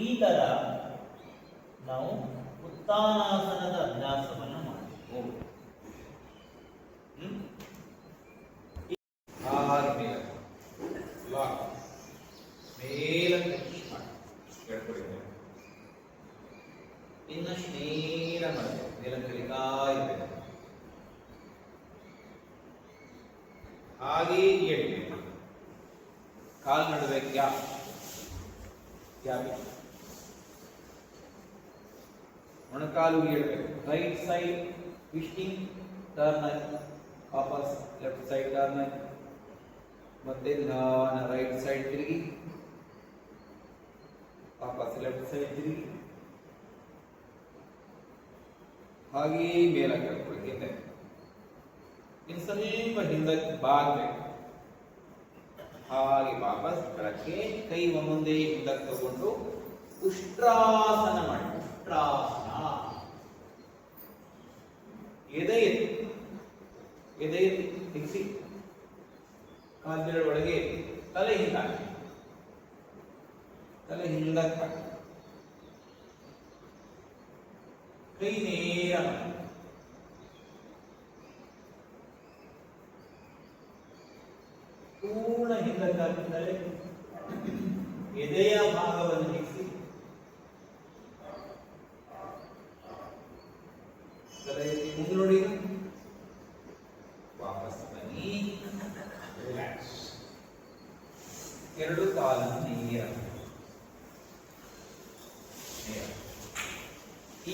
ಈ ತರ ನಾವು ಉತ್ಥಾನಾಸನದ ಅಭ್ಯಾಸವನ್ನು ಮಾಡಬೇಕು. ಮೇಲೆ ಲಾಕ್ ಮೇಲಕ್ಕೆ ಇನ್ನಷ್ಟು ನೇರ ಮಾಡಬೇಕು, ಮೇಲಕ್ಕೆ ಕಲಿತಾ ಇರಬೇಕು. ಹಾಗೆ ಏಳಬೇಕು, ಕಾಲು ನಡುವೆ ಗ್ಯಾಪ್ ಮೊಣಕಾಲು ಏಳಬೇಕು. ರೈಟ್ ಸೈಡ್ ಟ್ವಿಸ್ಟಿಂಗ್ ಟರ್ನ್ ಆಗಿ ವಾಪಸ್ ಲೆಫ್ಟ್ ಸೈಡ್ ಟರ್ನ್ ಆಗಿ, ಮತ್ತೆ ನಿಧಾನ ರೈಟ್ ಸೈಡ್ ತಿರುಗಿ ವಾಪಸ್ ಲೆಫ್ಟ್ ಸೈಡ್ ತಿರುಗಿ, ಹಾಗೆ ಮೇಲಕ್ಕೆ ಕರ್ಕೊಳ್ಳಿ. ಇನ್ನು ಸ್ವಲ್ಪ ಹಿಂದಕ್ಕೆ ಬಾಗಬೇಕು, ಹಾಗೆ ವಾಪಸ್ ಕೆಳಕ್ಕೆ ಕೈ ಒಂದೊಂದೇ ಹಿಂದಕ್ಕೆ ತಗೊಂಡು ಉಷ್ಟ್ರಾಸನ ಮಾಡಿ. ಉಷ್ಟ್ರಾಸನ, ಎದೆ ಎತ್ತಿ ತಿಕ್ಸಿ, ಕಾಲ್ಬೆರಳ ಒಳಗೆ ತಲೆ ಹಿಂದಾಕಿ, ತಲೆ ಹಿಂದಕ್ಕೆ ಹಾಕಿ, ಕೈ ನೇರ ಮಾಡಿ. ಪೂರ್ಣ ಹಿಂದಕ್ಕೆ ಹಾಕಿದರೆ ಎದೆಯ ಭಾಗವನ್ನು ಹಿಡಿಸಿ, ತಲೆ ಎತ್ತಿ ಮುಂದೆ ನೋಡಿ, ವಾಪಸ್ ಬನ್ನಿ, ರಿಲ್ಯಾಕ್ಸ್. ಎರಡು ಕಾಲನ್ನು ನೇರ.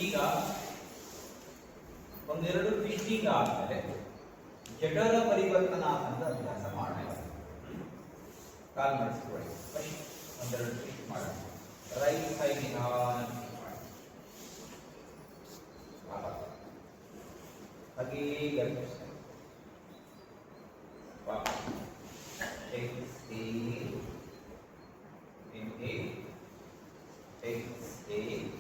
ಈಗ ಒಂದೆರಡು ಟ್ವಿಸ್ಟಿಂಗ್ ಆದ್ಮೇಲೆ ಜಠರ ಪರಿವರ್ತನಾಸನದ ಅಭ್ಯಾಸ ಮಾಡೋಣ. ಕಾಲು ಮಾಡಿಸ್ಕೊಳ್ಳಿ, ಫಸ್ಟ್ ಒಂದೆರಡು ಟ್ವಿಸ್ಟ್ ಮಾಡೋಣ. ರೈಟ್ ಸೈಡ್ ನಿಧಾನ ಹಾಗೆ ಲೆಫ್ಟ್ ಸೈಡ್ ವಾಪಸ್ exhale, inhale, exhale,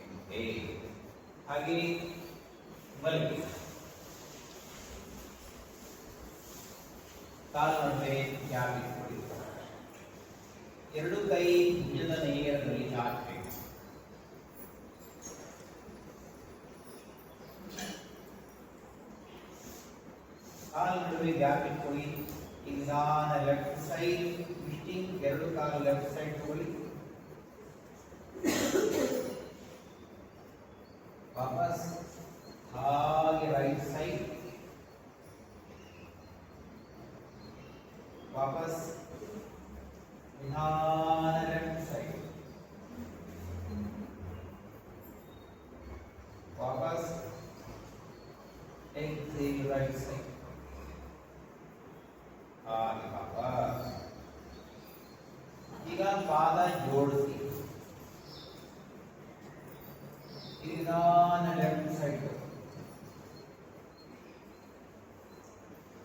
inhale. ಹಾಗೆ ಮಲಗಿ ಕಾಲು ನಡುವೆ ಗ್ಯಾಪ್ ಇಟ್ಕೊಳ್ಳಿ. ಎರಡು ಕೈ ಭುಜದ ನೇರದಲ್ಲಿ ಚಾಚಬೇಕು. ಕಾಲು ನಡುವೆ ಗ್ಯಾಪ್ ಇಟ್ಕೊಳ್ಳಿ. ಈಗ ನಿಧಾನ ಲೆಫ್ಟ್ ಸೈಡ್ ಟ್ವಿಸ್ಟಿಂಗ್, ಎರಡು ಕಾಲು ಲೆಫ್ಟ್ ಸೈಡ್ ತಗೊಳ್ಳಿ, ವಾಪಸ್ ಹಾಗೆ ರೈಟ್ ಸೈಡ್, ವಾಪಸ್ ನಿಧಾನ ಲೆಫ್ಟ್ ಸೈಡ್, ವಾಪಸ್ exhale ರೈಟ್ ಸೈಡ್, ಹಾಗೆ ವಾಪಸ್. ಈಗ ಪಾದ ಜೋಡಿಸಿ, ನಿಧಾನ ಲೆಫ್ಟ್ ಸೈಡ್,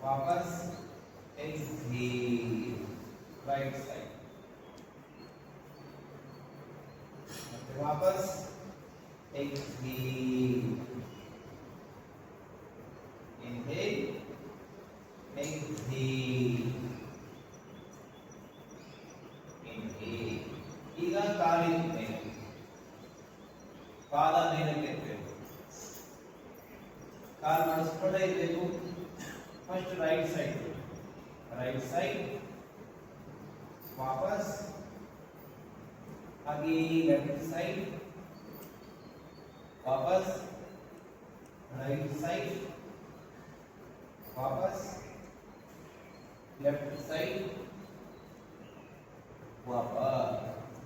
वापस exhale राइट साइड, वापस exhale, inhale, exhale, inhale. ಈಗ ಕಾಲಿನ ಮೇಲೆ ಪಾದ ಮೇಲಕ್ಕೆ ಎತ್ತಬೇಕು, ಕಾಲು ಮಾಡಿಸ್ಕೊಂಡೇ ಇರಬೇಕು. फर्स्ट राइट साइड वापस आगे लेफ्ट साइड, वापस राइट साइड, वापस ಲೆಫ್ಟ್ ಸೈಡ್ ವಾಪಸ್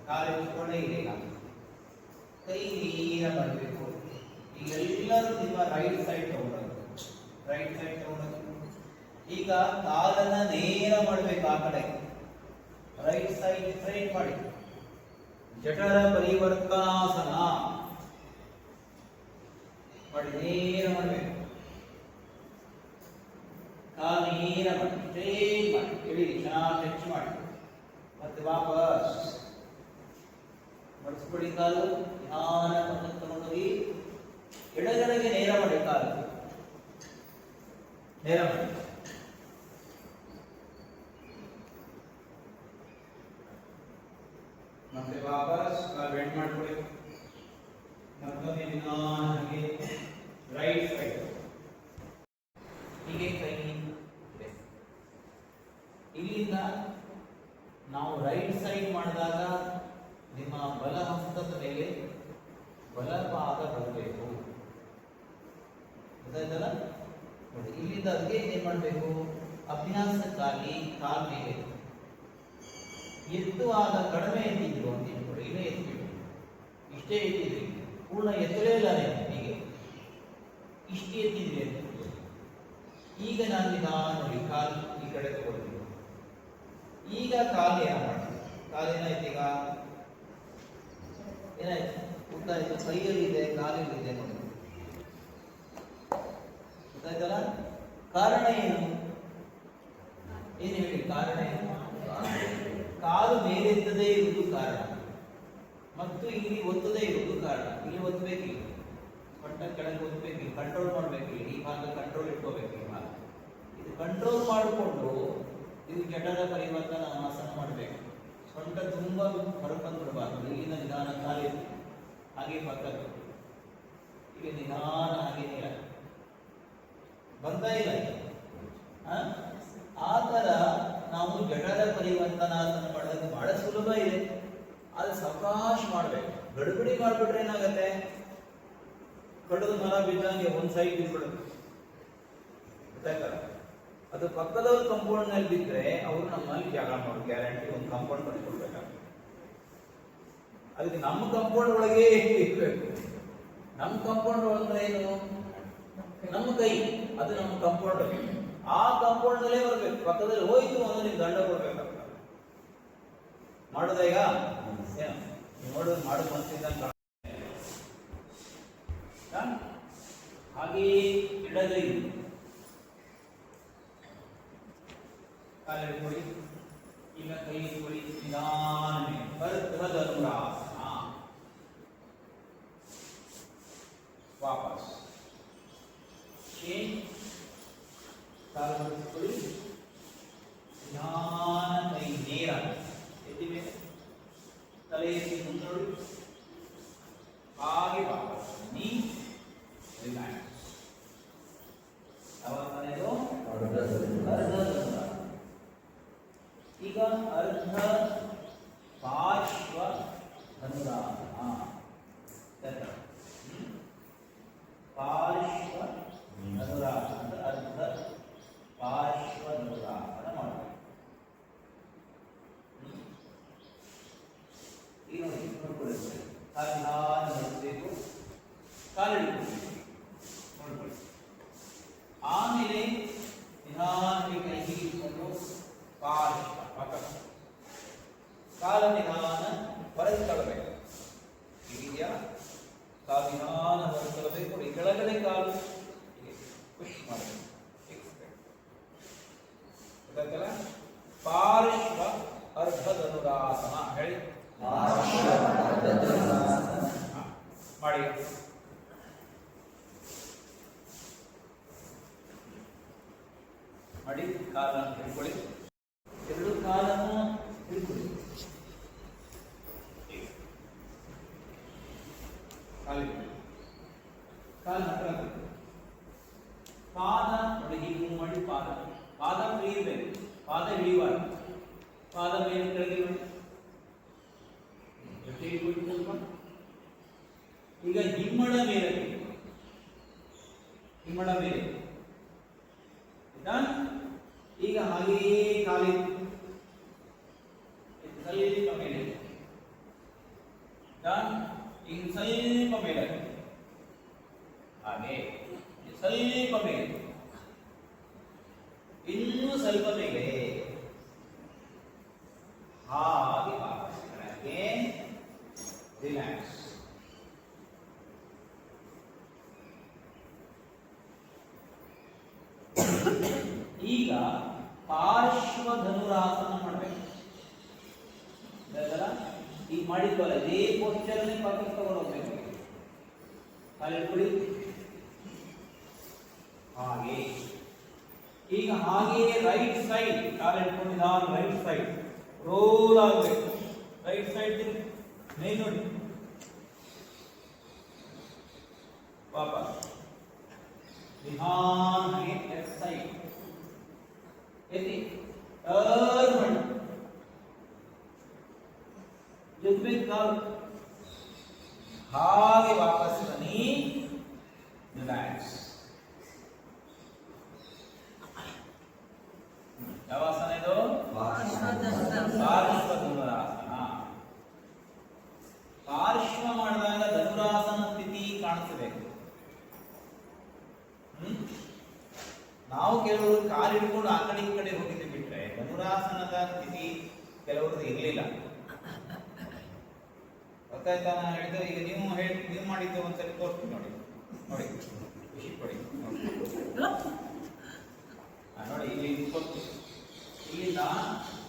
ಕಾಲಿಟ್ಕೊಂಡೇ ಇದೆ. ಈಗ ಕೈ ನೇರ ಮಾಡಬೇಕು. ಈಗ ಎಲ್ಲರೂ ನಿಮ್ಮ ರೈಟ್ ಸೈಡ್ ತಗೊಂಡೋದು, ರೈಟ್ ಸೈಡ್ ತಗೊಂಡೋದು. ಈಗ ಕಾಲನ್ನ ನೇರ ಮಾಡಬೇಕು ಆ ಕಡೆ, ರೈಟ್ ಸೈಡ್ ಸ್ಟ್ರೈಟ್ ಮಾಡಿ. ಜಠರ ಪರಿವರ್ತನಾಸನ ಮಾಡಿ, ನೇರ ಮಾಡಬೇಕು. ಕಾಲು ನೇರ ಮಾಡಿ, ಸ್ಟ್ರೈಟ್ ಮಾಡಿ, ಇಳಿ ಚೆನ್ನಾಗಿ ಟಚ್ ಮಾಡಿ. ಮತ್ತೆ ವಾಪಸ್ ಮಡಿಸ್ಬಿಡಿ. ಕಾಲು ಧ್ಯಾನ ತಗೊಂಡೋಗಿ ಎಡಗಡೆಗೆ ನೇರ ಮಾಡಿ, ಕಾಲು ನೇರ ಮಾಡಿ. ಮತ್ತೆ ವಾಪಸ್ ಕಾಲು ಬೆಂಡ್ ಮಾಡ್ಕೊಳ್ಳಿ. ಮತ್ತೊಮ್ಮೆ ನಿಧಾನವಾಗಿ ರೈಟ್ ಸೈಡ್ ಹೀಗೆ ಕೈ ಇದೆ. ಇಲ್ಲಿಂದ ನಾವು ರೈಟ್ ಸೈಡ್ ಮಾಡಿದಾಗ ನಿಮ್ಮ ಬಲ ಹಸ್ತದ ಮೇಲೆ ಬಲಪಾದ ಬರಬೇಕು. ಗೊತ್ತಾಯ್ತಲ್ಲ? ನೋಡಿ, ಇಲ್ಲಿಂದ ಅದಕ್ಕೆ ಏನ್ ಮಾಡಬೇಕು? ಅಭ್ಯಾಸಕ್ಕಾಗಿ ಕಾಲ್ ಮೇಲೆ ಎತ್ತುವಾಗ ಕಡಿಮೆ ಎತ್ತಿದ್ರು ಅಂತ ಇಟ್ಕೊಳ್ಳಿ. ಇನ್ನೂ ಎತ್ತಿಬಿಟ್ಟು ಇಷ್ಟೇ ಎತ್ತಿದ್ರಿ, ಪೂರ್ಣ ಎತ್ತಲೇ ಇಲ್ಲ ಹೀಗೆ ಇಷ್ಟೇ ಎತ್ತಿದ್ರಿ ಅಂತ. ಈಗ ನಾನು ನಿಧಾನ ನೋಡಿ ಕಾಲು ಈ ಕಡೆ ತಗೊಳ್ತೀನಿ. ಈಗ ಕಾಲು ಏನ ಮಾಡ್ತೀವಿ? ಕಾಲು ಏನಾಯ್ತು? ಈಗ ಏನಾಯ್ತು? ಉದ್ದ ಆಯ್ತು, ಕೈಯಲ್ಲಿದೆ, ಕಾಲಲ್ಲಿದೆ ನೋಡಿ. ಗೊತ್ತಾಯ್ತಲ್ಲ? ಕಾರಣ ಏನು? ಏನು ಹೇಳಿ? ಕಾರಣ ಏನು? ಕಾಲು ಮೇಲೆತ್ತದೇ ಇರುವುದು ಕಾರಣ, ಮತ್ತು ಇಲ್ಲಿ ಒತ್ತದೇ ಇರುವುದು ಕಾರಣ. ಇಲ್ಲಿ ಒತ್ತಬೇಕು, ಇಲ್ಲಿ ಪಟ್ಟ ಕೆಳಗೆ ಒತ್ತಬೇಕು, ಕಂಟ್ರೋಲ್ ಮಾಡಬೇಕು. ಈ ಭಾಗ ಕಂಟ್ರೋಲ್ ಇಟ್ಕೋಬೇಕು. ಈ ಭಾಗ ಇದು ಕಂಟ್ರೋಲ್ ಮಾಡಿಕೊಂಡು ಇದು ಜಠರ ಪರಿವರ್ತನ ಆಸನ ಮಾಡಬೇಕು. ಸೊಂಟ ತುಂಬಾ ಹೊರಬಂದ್ಬಿಡಬಾರ್ದು. ಇಲ್ಲಿಂದ ನಿಧಾನ ಕಾಲಿ ಹಾಗೆ ಪಕ್ಕದ್ದು, ಇಲ್ಲಿ ನಿಧಾನ ಹಾಗೆ ನೀರ ಬಂದ ಇಲ್ಲ. ಆ ಥರ ನಾವು ಜಠರ ಪರಿವರ್ತನಾಸನ ಮಾಡೋದು ಬಹಳ ಸುಲಭ ಇದೆ. ಅದು ಸಾವಕಾಶ ಮಾಡಬೇಕು. ಗಡಿಬಿಡಿ ಮಾಡಿಬಿಟ್ರೆ ಏನಾಗತ್ತೆ? ಕಡದ ಮರ ಬಿದ್ದಂಗೆ ಒಂದು ಸೈಡ್ ಬಿದ್ಬಿಡುತ್ತೆ. ಗೊತ್ತಾಯ್ತಲ್ಲ? ಅದು ಪಕ್ಕದವ್ರ ಕಂಪೌಂಡ್ ನಲ್ಲಿ ಬಿದ್ದರೆ ಅವರು ನಮ್ಮಲ್ಲಿ ಜಾಗ ಮಾಡೋದು ಗ್ಯಾರಂಟಿ. ಒಂದು ಕಂಪೌಂಡ್ ಕಟ್ಕೊಳ್ಬೇಕಾಗ್ತದೆ. ಅದಕ್ಕೆ ನಮ್ಮ ಕಂಪೌಂಡ್ ಒಳಗೆ ಇರಬೇಕು. ನಮ್ಮ ಕಂಪೌಂಡ್ ಒಳಗೆ ಏನು? ನಮ್ಮ ಕೈ, ಅದು ನಮ್ಮ ಕಂಪೌಂಡ್. ಆ ಕಂಪೌಂಡ್ ನಲ್ಲೇ ಬರಬೇಕು. ಪಕ್ಕದಲ್ಲಿ ಹೋಯ್ತು ಅಂದ್ರೆ ನೀವು ದಂಡ ಕೊಡ್ಬೇಕಾಗ್ತದೆ. ಮಾಡೋದ? ಈಗ ನೋಡೋದು ಮಾಡೋದು ಮನಸ್ಸಿಂದ ಹಾಗೆ ಎಡಗೈ ಕಾಲಿಟ್ಕೊಳ್ಳಿ. ಈಗ ಕೈ ಇಟ್ಕೊಳ್ಳಿ, ನಿಧಾನ ಅರ್ಧಧನುರಾಸನ. ವಾಪಸ್ ಚೇಂಜ್. ಕಾಲು ಮಡಿಸ್ಕೊಳ್ಳಿ, ನಿಧಾನ ಕೈ ನೇರ ಎತ್ತಿ ಮೇಲೆ, ತಲೆ ಎತ್ತಿ ಮುಂದೆ ನೋಡಿ. ಹಾಗೆ ವಾಪಸ್ ನೀ ರಿಲ್ಯಾಕ್ಸ್. ಯಾವಾಗ ಮನೆಯದು? ಅರ್ಧಧನುರಾಸನ. ಈಗ ಅರ್ಧ ಪಾರ್ಶ್ವ ಧನುರಾಸನ. ಪಾರ್ಶ್ವ ಧನುರಾಸನ ಅಂದ್ರೆ ಅರ್ಧ ಪಾರ್ಶ್ವ ಧನುರಾಸನ ಮಾಡಬೇಕು. ಈಗ ನೋಡಿ, ನೋಡ್ಕೊಳ್ಳಿ. ನಿಧಾನ ನಡೆಸಬೇಕು, ಕಾಲಿಡಬೇಕು, ನೋಡ್ಕೊಳ್ಳಿ. ಆಮೇಲೆ ನಿಧಾನವಾಗಿ ಕೈ ಹಿಡಿದುಕೊಂಡು ಪಾರ್ಶ್ವ ಪಕ್ಕ ಕಾಲ ನಿಧಾನ ಹೊರಗೆ ತಳ್ಳಬೇಕು. ಇದೆಯಾ? ಕಾಲು ನಿಧಾನ ಹೊರಗೆ ತಳ್ಳಬೇಕು. ಈ ಕೆಳಗಡೆ ಕಾಲು ಪುಷ್ ಮಾಡಬೇಕು. ಗೊತ್ತಾಯ್ತಲ್ಲ? ಪಾರ್ಶ್ವ ಅರ್ಧಧನುರಾಸನ ಹೇಳಿ ಮಾಡಿ. ಮಾಡಿ ಕಾಲನ್ನು ಹಿಡ್ಕೊಳ್ಳಿ. ಎರಡು ಕಾಲನ್ನು ಹಿಡ್ಕೊಳ್ಳಿ. ಕಾಲು ಹತ್ರ ಪಾದ ನೋಡಿ, ಹೀಗೆ ಮೂವ್ ಮಾಡಿ. ಪಾದ ಫ್ರೀ ಇರಬೇಕು. ಪಾದ ಹಿಡಿಯುವಾಗ ಪಾದ ಮೇಲೆ ಕೆಳಗೆ ನೋಡಿ. ಜೊತೆಗೆ ಸ್ವಲ್ಪ ಈಗ ಹಿಮ್ಮಡ ಮೇಲೆ, ಹಿಮ್ಮಡ ಮೇಲೆ ಈಗ ಹಾಗೆಯೇ ಈಗ ಸ್ವಲ್ಪ ಮೇಲೆ ಹಾಗೆ ಸ್ವಲ್ಪ ಮೇಲೆ ಇನ್ನೂ ಸ್ವಲ್ಪ ಮೇಲೆ ಹಾಗೆ ವಾಪಸ್ ಕೆಳಗೆ ರಿಲ್ಯಾಕ್ಸ್. ಈಗ ಪಾರ್ಶ್ವ ಧನುರಾಸನ ಮಾಡಬೇಕು. ಈಗ ಮಾಡಿದ್ವಲ್ಲ ಇದೇ ಪೋಸ್ಚರ್ ಪಕ್ಕಕ್ಕೆ ತಗೊಂಡು ಹೋಗ್ಬೇಕು. ಕಾಲಿಟ್ಕೊಳ್ಳಿ ಹಾಗೆ. ಈಗ ಹಾಗೆ ರೈಟ್ ಸೈಡ್ ಕಾಲಿಟ್ಕೊಂಡಿದ್ದಾನೆ, ರೈಟ್ ಸೈಡ್ ರೋಲ್ ಆಗಬೇಕು. ರೈಟ್ ಸೈಡ್ ಮೇಲ್ ನೋಡಿ, ವಾಪಸ್ ಧ್ಯಾನ್ ಹಾಗೆ ಲೆಫ್ಟ್ ಸೈಡ್ ಎತ್ತಿ ಟರ್ನ್ ಮಾಡಿ ಜಗ್ಬೇಕು ಕಾಲು ಹಾಗೆ ವಾಪಸ್ ಬನ್ನಿ, ರಿಲ್ಯಾಕ್ಸ್. ಯಾವ ಆಸನ ಇದು? ಪಾರ್ಶ್ವ ಧನುರಾಸನ. ಪಾರ್ಶ್ವ ಮಾಡಿದಾಗ ಧನುರಾಸನ ಸ್ಥಿತಿ ಕಾಣಿಸಬೇಕು. ನಾವು ಕೆಲವರು ಕಾಲು ಹಿಡ್ಕೊಂಡು ಆ ಕಡೆ ಈ ಕಡೆ ಹೋಗಿದ್ದು ಬಿಟ್ರೆ ಧನುರಾಸನದ ಸ್ಥಿತಿ ಕೆಲವರದ್ದು ಇರಲಿಲ್ಲ. ಗೊತ್ತಾಯ್ತಾ ನಾನು ಹೇಳಿದ್ರೆ? ಈಗ ನೀವು ಮಾಡಿದ್ದು ಒಂದ್ಸರಿ ತೋರಿಸ್ತೀನಿ ನೋಡಿ, ನೋಡಿ ಖುಷಿ ಪಡಿ ನೋಡಿ. ಇಲ್ಲಿ ಇಟ್ಕೊಂಡು ಇಲ್ಲಿಂದ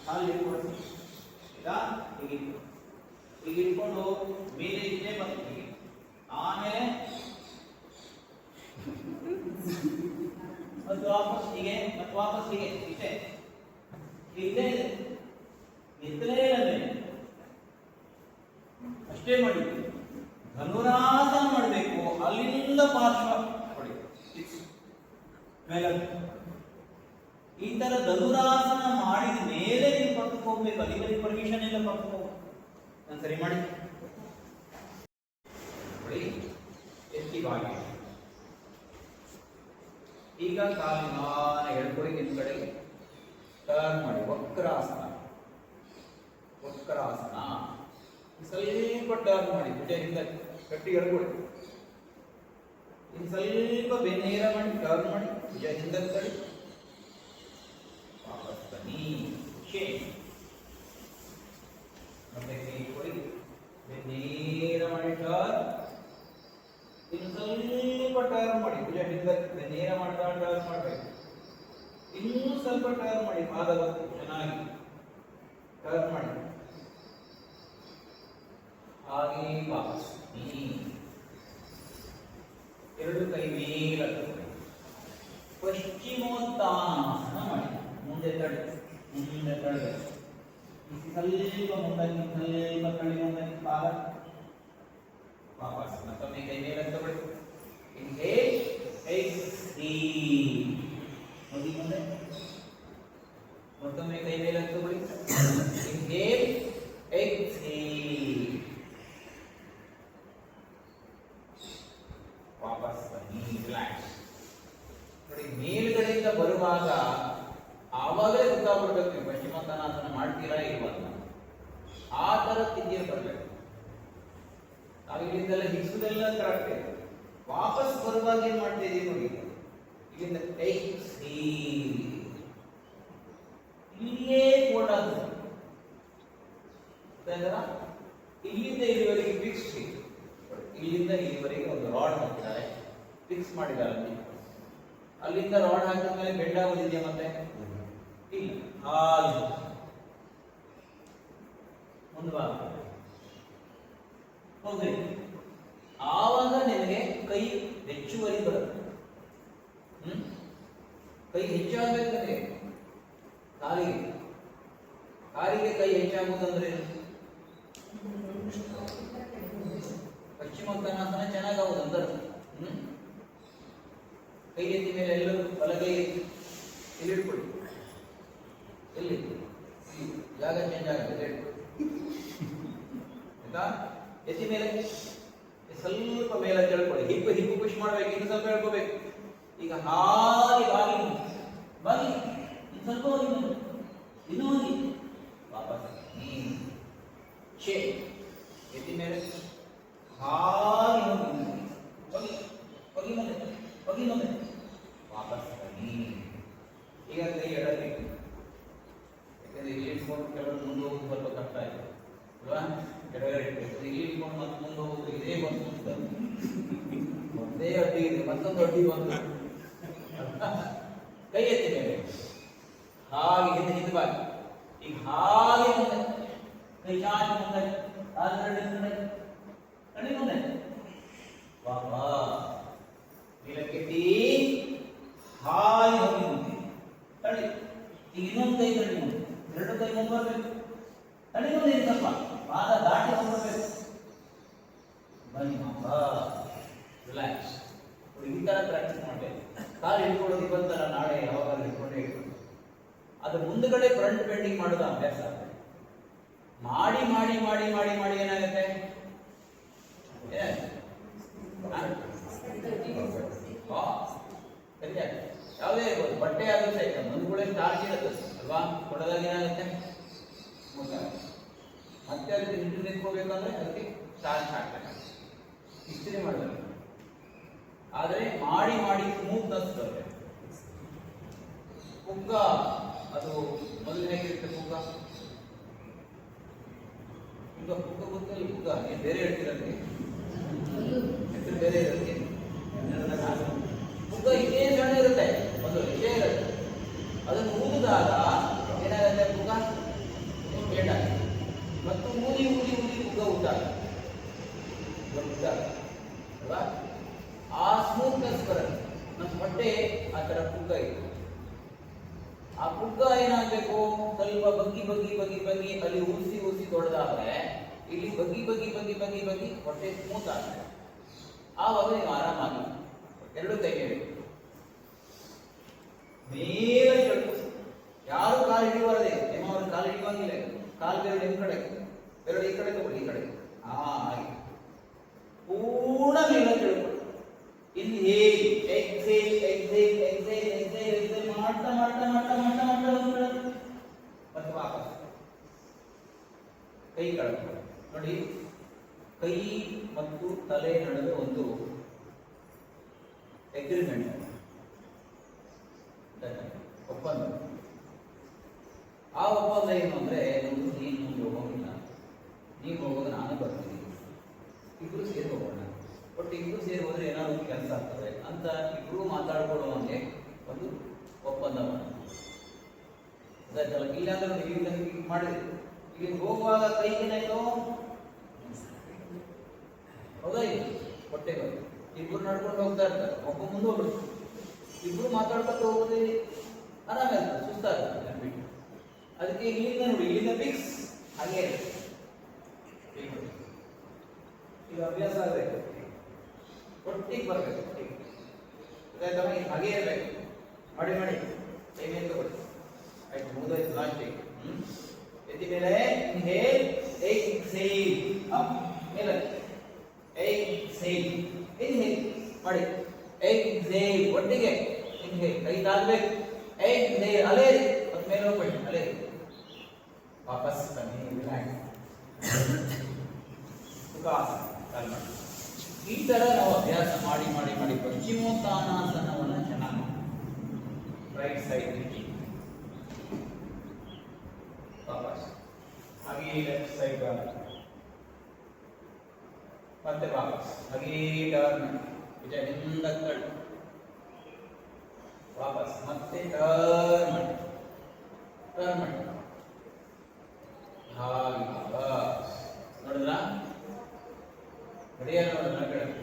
ಕಾಲು ಇಟ್ಕೊಳ್ತೀನಿ, ಈಗ ಇಟ್ಕೊಂಡು ಮೇಲೆ ಇಲ್ಲೇ ಬರ್ತೀನಿ, ಆಮೇಲೆ ಮತ್ತು ವಾಪಸ್ ಹೀಗೆ, ಮತ್ತು ವಾಪಸ್ ಹೀಗೆ, ಇಷ್ಟೇ ಇಲ್ಲೇ ಇದೆ, ನಿಂತಲೇ ಇಲ್ಲ ಮೇಲೆ ಅಷ್ಟೇ ಮಾಡಿ. ಧನುರಾಸನ ಮಾಡಬೇಕು, ಅಲ್ಲಿಂದ ಪಾರ್ಶ್ವ ಕೊಡಿ ಮೇಲೆ. ಈ ತರ ಧನುರಾಸನ ಮಾಡಿದ ಮೇಲೆ ನೀವು ಪಕ್ಕಕ್ಕೆ ಹೋಗ್ಬೇಕು, ಅಲ್ಲಿಂದ ಪರ್ಮಿಷನ್ ಇಲ್ಲ ಪಕ್ಕಕ್ಕೆ ಹೋಗ್ಬೇಕು. ನಾನು ಸರಿ ಮಾಡಿ ನೋಡಿ, ಎತ್ತಿ ಬಾಗಿ. ಈಗ ಕಾಲಿನ ಎಳ್ಕೊಳ್ಳಿ, ನಿಮ್ಮ ಕಡೆಗೆ ಟರ್ನ್ ಮಾಡಿ, ವಕ್ರಾಸನ. ವಕ್ರಾಸನ ಸ್ವಲ್ಪ ಟರ್ನ್ ಮಾಡಿ, ಭುಜದಿಂದ ಗಟ್ಟಿ ಎಳ್ಕೊಳ್ಳಿ. ಇನ್ನು ಸ್ವಲ್ಪ ಬೆನ್ನೇರ ಮಾಡಿ ಟರ್ನ್ ಮಾಡಿ, ಭುಜ ಹಿಂದಕ್ಕೆ ತಡಿ, ವಾಪಸ್ ಬನ್ನಿ, ಶೇಪ್ ಮತ್ತೆ ಕೈ ಇಟ್ಕೊಳ್ಳಿ, ಬೆನ್ನೇರ ಮಾಡಿ ಟರ್ನ್. ಇನ್ನು ಸ್ವಲ್ಪ ಟರ್ನ್ ಮಾಡಿ, ಭುಜ ಹಿಂದಕ್ಕೆ ಬೆನ್ನೇರ ಮಾಡ್ತಾ ಟರ್ನ್ ಮಾಡಬೇಕು. ಇನ್ನೂ ಸ್ವಲ್ಪ ಟರ್ನ್ ಮಾಡಿ, ಪಾದವನ್ನು ಚೆನ್ನಾಗಿ ಟರ್ನ್ ಮಾಡಿ, ಹಾಗೆ ವಾಪಸ್. ಎರಡು ಕೈ ಮೇಲೆ ಪಶ್ಚಿಮೋತ್ತಾನಾಸನ ಮಾಡಿ, ಮುಂದೆ ತಳ್ಳಿ, ಮುಂದೆ ತಳ್ಳಿ, ಸ್ವಲ್ಪ ಮುಂದಕ್ಕೆ, ಸ್ವಲ್ಪ ತಳ್ಳಿ ಮುಂದಕ್ಕೆ ಪಾದ, ವಾಪಸ್. ಮತ್ತೊಮ್ಮೆ ಕೈ ಮೇಲೆ ತಗೊಳ್ಳಿ, ಇನ್ಹೇಲ್ ಎಕ್ಸ್ಹೇಲ್, ಹೋಗಿ ಮುಂದೆ. ಮತ್ತೊಮ್ಮೆ ಕೈ ಮೇಲೆ ತಗೊಳ್ಳಿ, ಇನ್ಹೇಲ್ ಎಕ್ಸ್ಹೇಲ್, ವಾಪಸ್ ಬನ್ನಿ, ರಿಲ್ಯಾಕ್ಸ್. ನೋಡಿ, ಮೇಲ್ಗಡೆಯಿಂದ ಬರುವಾಗ ಆವಾಗಲೇ ಗೊತ್ತಾಗ್ಬಿಡ್ಬೇಕು ನೀವು ಪಶ್ಚಿಮೋತ್ತಾನಾಸನ ಮಾಡ್ತೀರಾ ಇಲ್ವಾ ಅಂತ. ಆ ತರ ತಿಂದಿರು ಬರಬೇಕು. ನಾವು ಇಲ್ಲಿಂದೆಲ್ಲ ಹಿಡಿಸೋದೆಲ್ಲ ಕರೆಕ್ಟ್ ಇದೆ. ವಾಪಸ್ ಬರುವಾಗ ಏನ್ ಮಾಡ್ತಾ ಇದೀವಿ ನೋಡಿ, ಇಲ್ಲಿಂದ ಇಲ್ಲಿಯೇ ಕೋಡ್ ಇಲ್ಲಿಂದ ಇಲ್ಲಿವರೆಗೆ ಫಿಕ್ಸ್, ಇಲ್ಲಿಂದ ಇಲ್ಲಿವರೆಗೆ ಒಂದು ರಾಡ್ ಹಾಕಿದ್ದಾರೆ, ಫಿಕ್ಸ್ ಮಾಡಿದ್ದಾರೆ. ಅಲ್ಲಿಂದ ರಾಡ್ ಹಾಕಿದ ಮೇಲೆ ಬೆಂಡ್ ಆಗೋದಿದೆಯಾ ಮತ್ತೆ? ಇಲ್ಲ. ಹಾಗೆ ಮುಂದುವ ಹೋಗ್ರಿ, ಆವಾಗ ನಿಮಗೆ ಕೈ ಹೆಚ್ಚುವರಿ ಬರುತ್ತೆ. ಕೈ ಹೆಚ್ಚಾಗಬೇಕಂದ್ರೆ ಕಾಲಿಗೆ ಕೈ ಹೆಚ್ಚಾಗುವುದಂದ್ರೆ ಪಶ್ಚಿಮೋತ್ತಾನಾಸನ ಚೆನ್ನಾಗಾಗುವುದಂದ್ರೆ ಕೈ ಎತ್ತಿ ಮೇಲೆ ಎಲ್ಲರೂ ಬಲಗೈ ಇಲ್ಲಿಟ್ಕೊಳ್ಳಿ, ಎಲ್ಲಿ ಜಾಗ ಚೇಂಜ್ ಆಗುತ್ತೆ, ಆಯ್ತಾ? ಎತ್ತಿ ಮೇಲೆ ಸ್ವಲ್ಪ ಮೇಲೆ ತಿಳ್ಕೊಳ್ಳಿ, ಹಿಪ್ಪು ಪುಷ್ ಮಾಡ್ಬೇಕು, ಇನ್ನು ಸ್ವಲ್ಪ ಹೇಳ್ಕೋಬೇಕು. ಈಗ ಹಾಗೆ ಬಾಗಿ ಇನ್ನು ಸ್ವಲ್ಪ ಹೋಗಿ, ಇನ್ನೂ ಹೋಗಿ, ವಾಪಸ್ ಶೇಪ್ ಎತ್ತಿ ಮೇಲೆ ಹಾಗೆ ಹೋಗಿ ಹೋಗಿ ಮುಂದೆ ಹೋಗಿ ಮುಂದೆ ವಾಪಸ್ ಬನ್ನಿ. ಈಗ ಕೈ ಎಡಬೇಕು, ಯಾಕಂದ್ರೆ ಇಲ್ಲಿ ಇಟ್ಕೊಂಡು ಕೆಲವರು ಮುಂದೆ ಹೋಗಿ ಸ್ವಲ್ಪ ಕಷ್ಟ ಆಯ್ತು ಅಲ್ವಾ? ಎಡಗಡೆ ಇಟ್ಬೇಕು, ಇಲ್ಲಿ ಇಟ್ಕೊಂಡು ಮತ್ತೆ ಮುಂದೆ ಹೋಗುದು ಇದೇ ಬಂತು ಒಂದೇ ಅಡ್ಡಿ ಇದೆ, ಮತ್ತೊಂದು ಅಡ್ಡಿ ಬಂತು. ಕೈ ಎತ್ತಿ ಮೇಲೆ ಹಾಗೆ ಹಿಂದೆ ಹಿಂದೆ ಬಾಗಿ. ಈಗ ಹಾಗೆ ಮುಂದೆ ಕೈ ಚಾಚಿ ಮುಂದೆ ಕಣ್ಣಿ ಮುಂದೆ ವಾಪಸ್ ನೀಲಕ್ಕೆತ್ತಿ ಹಾಗೆ ಹೋಗಿ ಮುಂದೆ ತಳ್ಳಿ. ಈಗ ಇನ್ನೊಂದು ಕೈ ತಳ್ಳಿ ಮುಂದೆ, ಎರಡು ಕೈ ಮುಂದೆ ಬರಬೇಕು. ತಳ್ಳಿ ಮುಂದೆ ಸ್ವಲ್ಪ ಪಾದ ದಾಟಿ ಹೋಗಬೇಕು. ಬನ್ನಿ ರಿಲ್ಯಾಕ್ಸ್. ಈ ತರ ಪ್ರಾಕ್ಟೀಸ್ ಮಾಡಬೇಕು. ಕಾಲು ಹಿಡ್ಕೊಳ್ಳೋದು ಇವತ್ತರ ನಾಳೆ ಯಾವಾಗ ಹಿಡ್ಕೊಂಡೇ ಇಟ್ಕೊಂಡು ಅದು ಮುಂದುಗಡೆ ಫ್ರಂಟ್ ಬೆಂಡಿಂಗ್ ಮಾಡೋದು ಅಭ್ಯಾಸ ಆಗುತ್ತೆ. ಮಾಡಿ ಮಾಡಿ ಮಾಡಿ ಮಾಡಿ ಮಾಡಿ ಏನಾಗುತ್ತೆ? ಯಾವುದೇ ಇರ್ಬೋದು, ಬಟ್ಟೆ ಆದ್ರೂ ಸಹಿತ ಮುಂದ್ಗಡೆ ಸ್ಟಾರ್ಚ್ ಇರುತ್ತೆ ಅಲ್ವಾ? ಕೊಡದಾಗ ಏನಾಗುತ್ತೆ? ಮತ್ತೆ ಅದಕ್ಕೆ ಹಿಂದೆ ನಿಂತ್ಕೋಬೇಕಂದ್ರೆ ಅದಕ್ಕೆ ಸ್ಟಾರ್ಚ್ ಹಾಕ್ಬೇಕು, ಇಸ್ತ್ರಿ ಮಾಡಬೇಕು. ಆದರೆ ಮಾಡಿ ಮಾಡಿ ಸ್ಮೂತ್ನೆಸ್ ಬರಬೇಕು. ಪುಗ್ಗ ಅದು ಮೊದಲು ಹೇಗಿರುತ್ತೆ? ಪುಗ್ಗ ಈಗ ಪುಗ್ಗ ಗೊತ್ತಲ್ಲಿ, ಪುಗ್ಗ ಏನು ಬೇರೆ ಹೇಳ್ತಿರತ್ತೆ, ಹೆಸರು ಬೇರೆ ಇರುತ್ತೆ. ಪುಗ್ಗ ಇದೇ ಸಣ್ಣ ಇರುತ್ತೆ, ಒಂದು ಇದೇ ಇರುತ್ತೆ. ಅದನ್ನು ಊದಿದಾಗ ಏನಾಗುತ್ತೆ? ಪುಗ್ಗ ಬೇಡ ಮತ್ತು ಊದಿ ಊದಿ ಊದಿ ಪುಗ್ಗ ಊದಾಗ ಅಲ್ವಾ? ಆ ಸ್ಮೂತ್ನೆಸ್ ಬರುತ್ತೆ. ನಮ್ಮ ಹೊಟ್ಟೆ ಆ ಥರ ಪುಗ್ಗ ಇದೆ. ಆ ಪುಗ್ಗ ಏನಾಗಬೇಕು? ಸ್ವಲ್ಪ ಬಗ್ಗಿ ಬಗ್ಗಿ ಬಗ್ಗಿ ಬಗ್ಗಿ ಅಲ್ಲಿ ಉಸಿ ಉಸಿ ತೊಳೆದಾದ್ರೆ ಇಲ್ಲಿ ಬಗ್ಗಿ ಬಗ್ಗಿ ಬಗ್ಗಿ ಬಗ್ಗಿ ಬಗ್ಗಿ ಹೊಟ್ಟೆ ಸ್ಮೂತ್ ಆಗುತ್ತೆ. ಆವಾಗ ನೀವು ಆರಾಮಾಗಿ ಎರಡು ಕೈ ಮೇಲೆ ಕೇಳ್ಕೊ. ಯಾರು ಕಾಲು ಹಿಡಿಬಾರದೆ, ನಿಮ್ಮವ್ರ ಕಾಲು ಹಿಡಿಯುವಂಗಿಲ್ಲ. ಕಾಲು ಬೆರಳು ನಿಮ್ಮ ಕಡೆ, ಬೆರಳು ಈ ಕಡೆ ತಗೊಳ್ಳಿ, ಈ ಕಡೆ. ಹಾಗೆ ಪೂರ್ಣ ಮೇಲೆ ಕೇಳ್ಕೊಳ್ಳಿ. Inhale exhale exhale exhale exhale exhale ಮಾಡ್ತಾ ಮಾಡ್ತಾ ಮಾಡ್ತಾ ಮಾಡ್ತಾ ಮಾಡ್ತಾ ಹೋಗ್ಬಿಡೋದು. ಮತ್ತೆ ವಾಪಸ್ ಕೈ ಕಳ್ಕೊಳ್ಳಿ. ನೋಡಿ, ಕೈ ಮತ್ತು ತಲೆ ನಡುವೆ ಒಂದು ಎಗ್ರಿಮೆಂಟ್, ಒಪ್ಪಂದ. ಆ ಒಪ್ಪಂದ ಏನು ಅಂದ್ರೆ, ನೀನು ಮುಂದೆ ಹೋಗಿಲ್ಲ, ನೀವು ಹೋಗೋದು ನಾನು ಬರ್ತೀನಿ, ಇಬ್ರು ಸೇರಿ ಹೋಗೋಣ. ಬಟ್ ಇಬ್ರು ಸೇರಿ ಹೋದ್ರೆ ಏನಾದ್ರು ಕೆಲಸ ಆಗ್ತದೆ ಅಂತ ಇಬ್ರು ಮಾತಾಡ್ಕೊಳ್ಳುವಂಗೆ ಒಂದು ಒಪ್ಪಂದ ಮಾಡೋದು. ಇಲ್ಲಾಂದ್ರೆ ನೀವು ಮಾಡಿದ್ರಿ. ಇಲ್ಲಿ ಹೋಗುವಾಗ ಕೈ ಏನಾಯ್ತು? ಹೌದಾ? ಇಲ್ಲ ಹೊಟ್ಟೆ ಬಂದು ಇಬ್ರು ನಡ್ಕೊಂಡು ಹೋಗ್ತಾ ಇರ್ತಾರೆ, ಒಬ್ಬ ಮುಂದೆ ಹೋಗ್ಬಿಡ್ತು. ಇಬ್ರು ಮಾತಾಡ್ಕೊತ ಹೋಗೋದೇ ಆರಾಮ ಸುಸ್ತಾಗುತ್ತೆ ಬಿಟ್ಟು. ಅದಕ್ಕೆ ಇಲ್ಲಿಂದ ನೋಡಿ, ಇಲ್ಲಿಂದ ಫಿಕ್ಸ್ ಹಾಗೆ ಈಗ ಅಭ್ಯಾಸ ಆಗಬೇಕು. ಒಟ್ಟಿಗೆ ಬರಬೇಕು, ಒಟ್ಟಿಗೆ ಹಾಗೆ ಇರಬೇಕು. ಮಾಡಿ ಮಾಡಿ ಏನೇನು ತಗೊಳ್ಳಿ. ಆಯ್ತು, ಮುಗಿದೋಯ್ತು. ಲಾಸ್ಟಿಗೆ ಎತ್ತಿ ಮೇಲೆ ಇನ್ಹೇಲ್ ಎಕ್ಸೇಲ್ ಅಪ್ ಮೇಲೆ ಎಕ್ಸೇಲ್ ಇನ್ಹೇಲ್ ಮಾಡಿ ಎಕ್ಸೇಲ್ ಒಟ್ಟಿಗೆ ಇನ್ಹೇಲ್ ಕೈ ತಾಗಬೇಕು. ಎಕ್ಸೇಲ್ ಅಲೇರಿ ಮತ್ತೆ ಮೇಲೆ ಹೋಗ್ಬೇಡಿ, ಅಲೇರಿ ವಾಪಸ್ ಬನ್ನಿ. ರಿಲ್ಯಾಕ್ಸ್ ಸುಖಾಸನ. ಈ ತರ ನಾವು ಅಭ್ಯಾಸ ಮಾಡಿ ಮಾಡಿ ಮಾಡಿ ಪಶ್ಚಿಮೋತ್ತಾನಾಸನವನ್ನು ಚೆನ್ನಾಗಿ ರೈಟ್ ಸೈಡ್ ವಾಪಸ್ ಹಾಗೆ ಲೆಫ್ಟ್ ಸೈಡ್ ಮತ್ತೆ ವಾಪಸ್ ಹಾಗೆ ಟರ್ನ್ ಭುಜದಿಂದ ತಳ್ಳಿ ವಾಪಸ್ ಮತ್ತೆ ಟರ್ನ್ ಮಾಡಿ ಹಾಗೆ ವಾಪಸ್. ನೋಡಿದ್ರಾ? ಗಡಿಯಾರ ನೋಡಿದ್ರ ಕೆಳಗೆ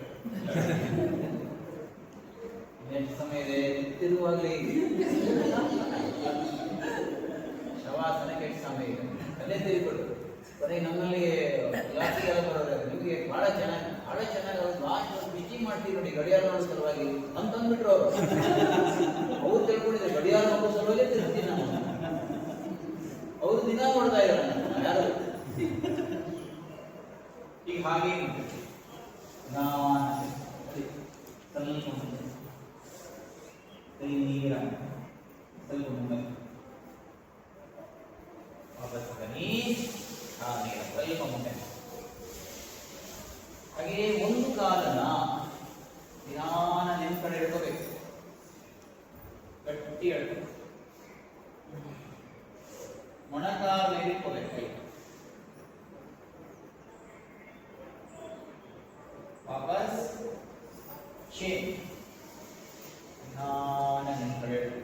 ಎಷ್ಟು ಸಮಯ ಇದೆ? ನಿಂತಿರುವಾಗಲೇ ಶವಾಸನಕ್ಕೆ ಎಷ್ಟು ಸಮಯ ಇದೆ ಅಲ್ಲೇ ತಿರುಗಿಬಿಡು. ಬರೀ ನಮ್ಮಲ್ಲಿ ಕ್ಲಾಸಿಗೆಲ್ಲ ಬರೋದು ನಿಮಗೆ ಬಹಳ ಚೆನ್ನಾಗಿ ಅವ್ರು ಲಾಸ್ಟ್ ಸ್ಟಿಚಿಂಗ್ ಮಾಡ್ತೀವಿ ನೋಡಿ ಗಡಿಯಾರ ನೋಡೋ ಸಲುವಾಗಿ ಅಂತಂದ್ಬಿಟ್ರು ಅವರು. ಅವ್ರು ತಿಳ್ಕೊಂಡಿದ್ದಾರೆ ಗಡಿಯಾರ ನೋಡೋ ಸಲುವಾಗಿ ತಿರ್ತೀನಿ ನಾವು. ಅವ್ರು ದಿನ ನೋಡ್ತಾ ಇದ್ದಾರೆ ಯಾರು. ಈಗ ಹಾಗೆ ಸ್ವಲ್ಪ ಕೈ ನೀರ ಸ್ವಲ್ಪ ಮುಂದೆ ವಾಪಸ್ ಬನ್ನಿ. ನೀರ ಸ್ವಲ್ಪ ಮುಂದೆ ಹಾಗೆಯೇ ಒಂದು ಕಾಲನ ನಿಧಾನ ನಿಮ್ಮ ಕಡೆ ಇಟ್ಕೋಬೇಕು, ಗಟ್ಟಿ ಎಳ್ಕೊ. ಮೊಣಕಾಲ ಮೇಲೆ ಇಟ್ಕೋಬೇಕು ಕೈ. ವಾಪಸ್ ಚೇನ್ ನಿಧಾನ ನಿಮ್ಮ ಕಡೆ ಇಟ್ಕೊ.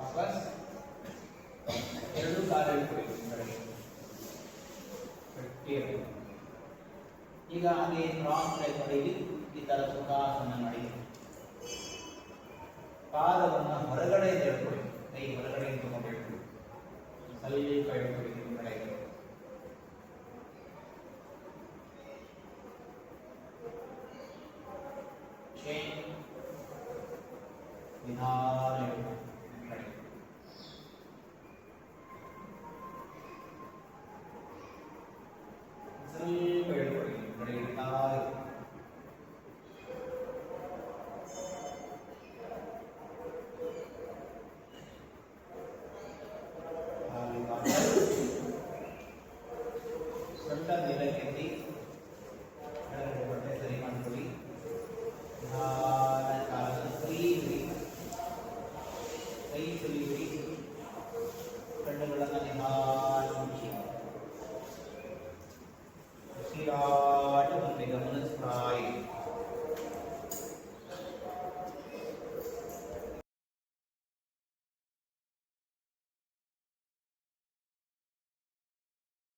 ವಾಪಸ್ ಎರಡು ಕಾಲು ಇಟ್ಕೊಳ್ಳಿ ಕೆಳಗೆ. ಗಟ್ಟಿಯಾಗಿ. ಈಗ ಹಾಗೆ ಕ್ರಾಸ್ ಲೆಗ್ ಮಾಡಿ ಈ ತರ ಸುಖಾಸನ ಮಾಡಿ ಪಾದವನ್ನು ಹೊರಗಡೆ ಎಳ್ಕೊಳ್ಳಿ, ಕೈ ಹೊರಗಡೆ ತಗೊಂಡಿಟ್ಟು ಸ್ವಲ್ಪ ಇಟ್ಕೊಳ್ಳಿ.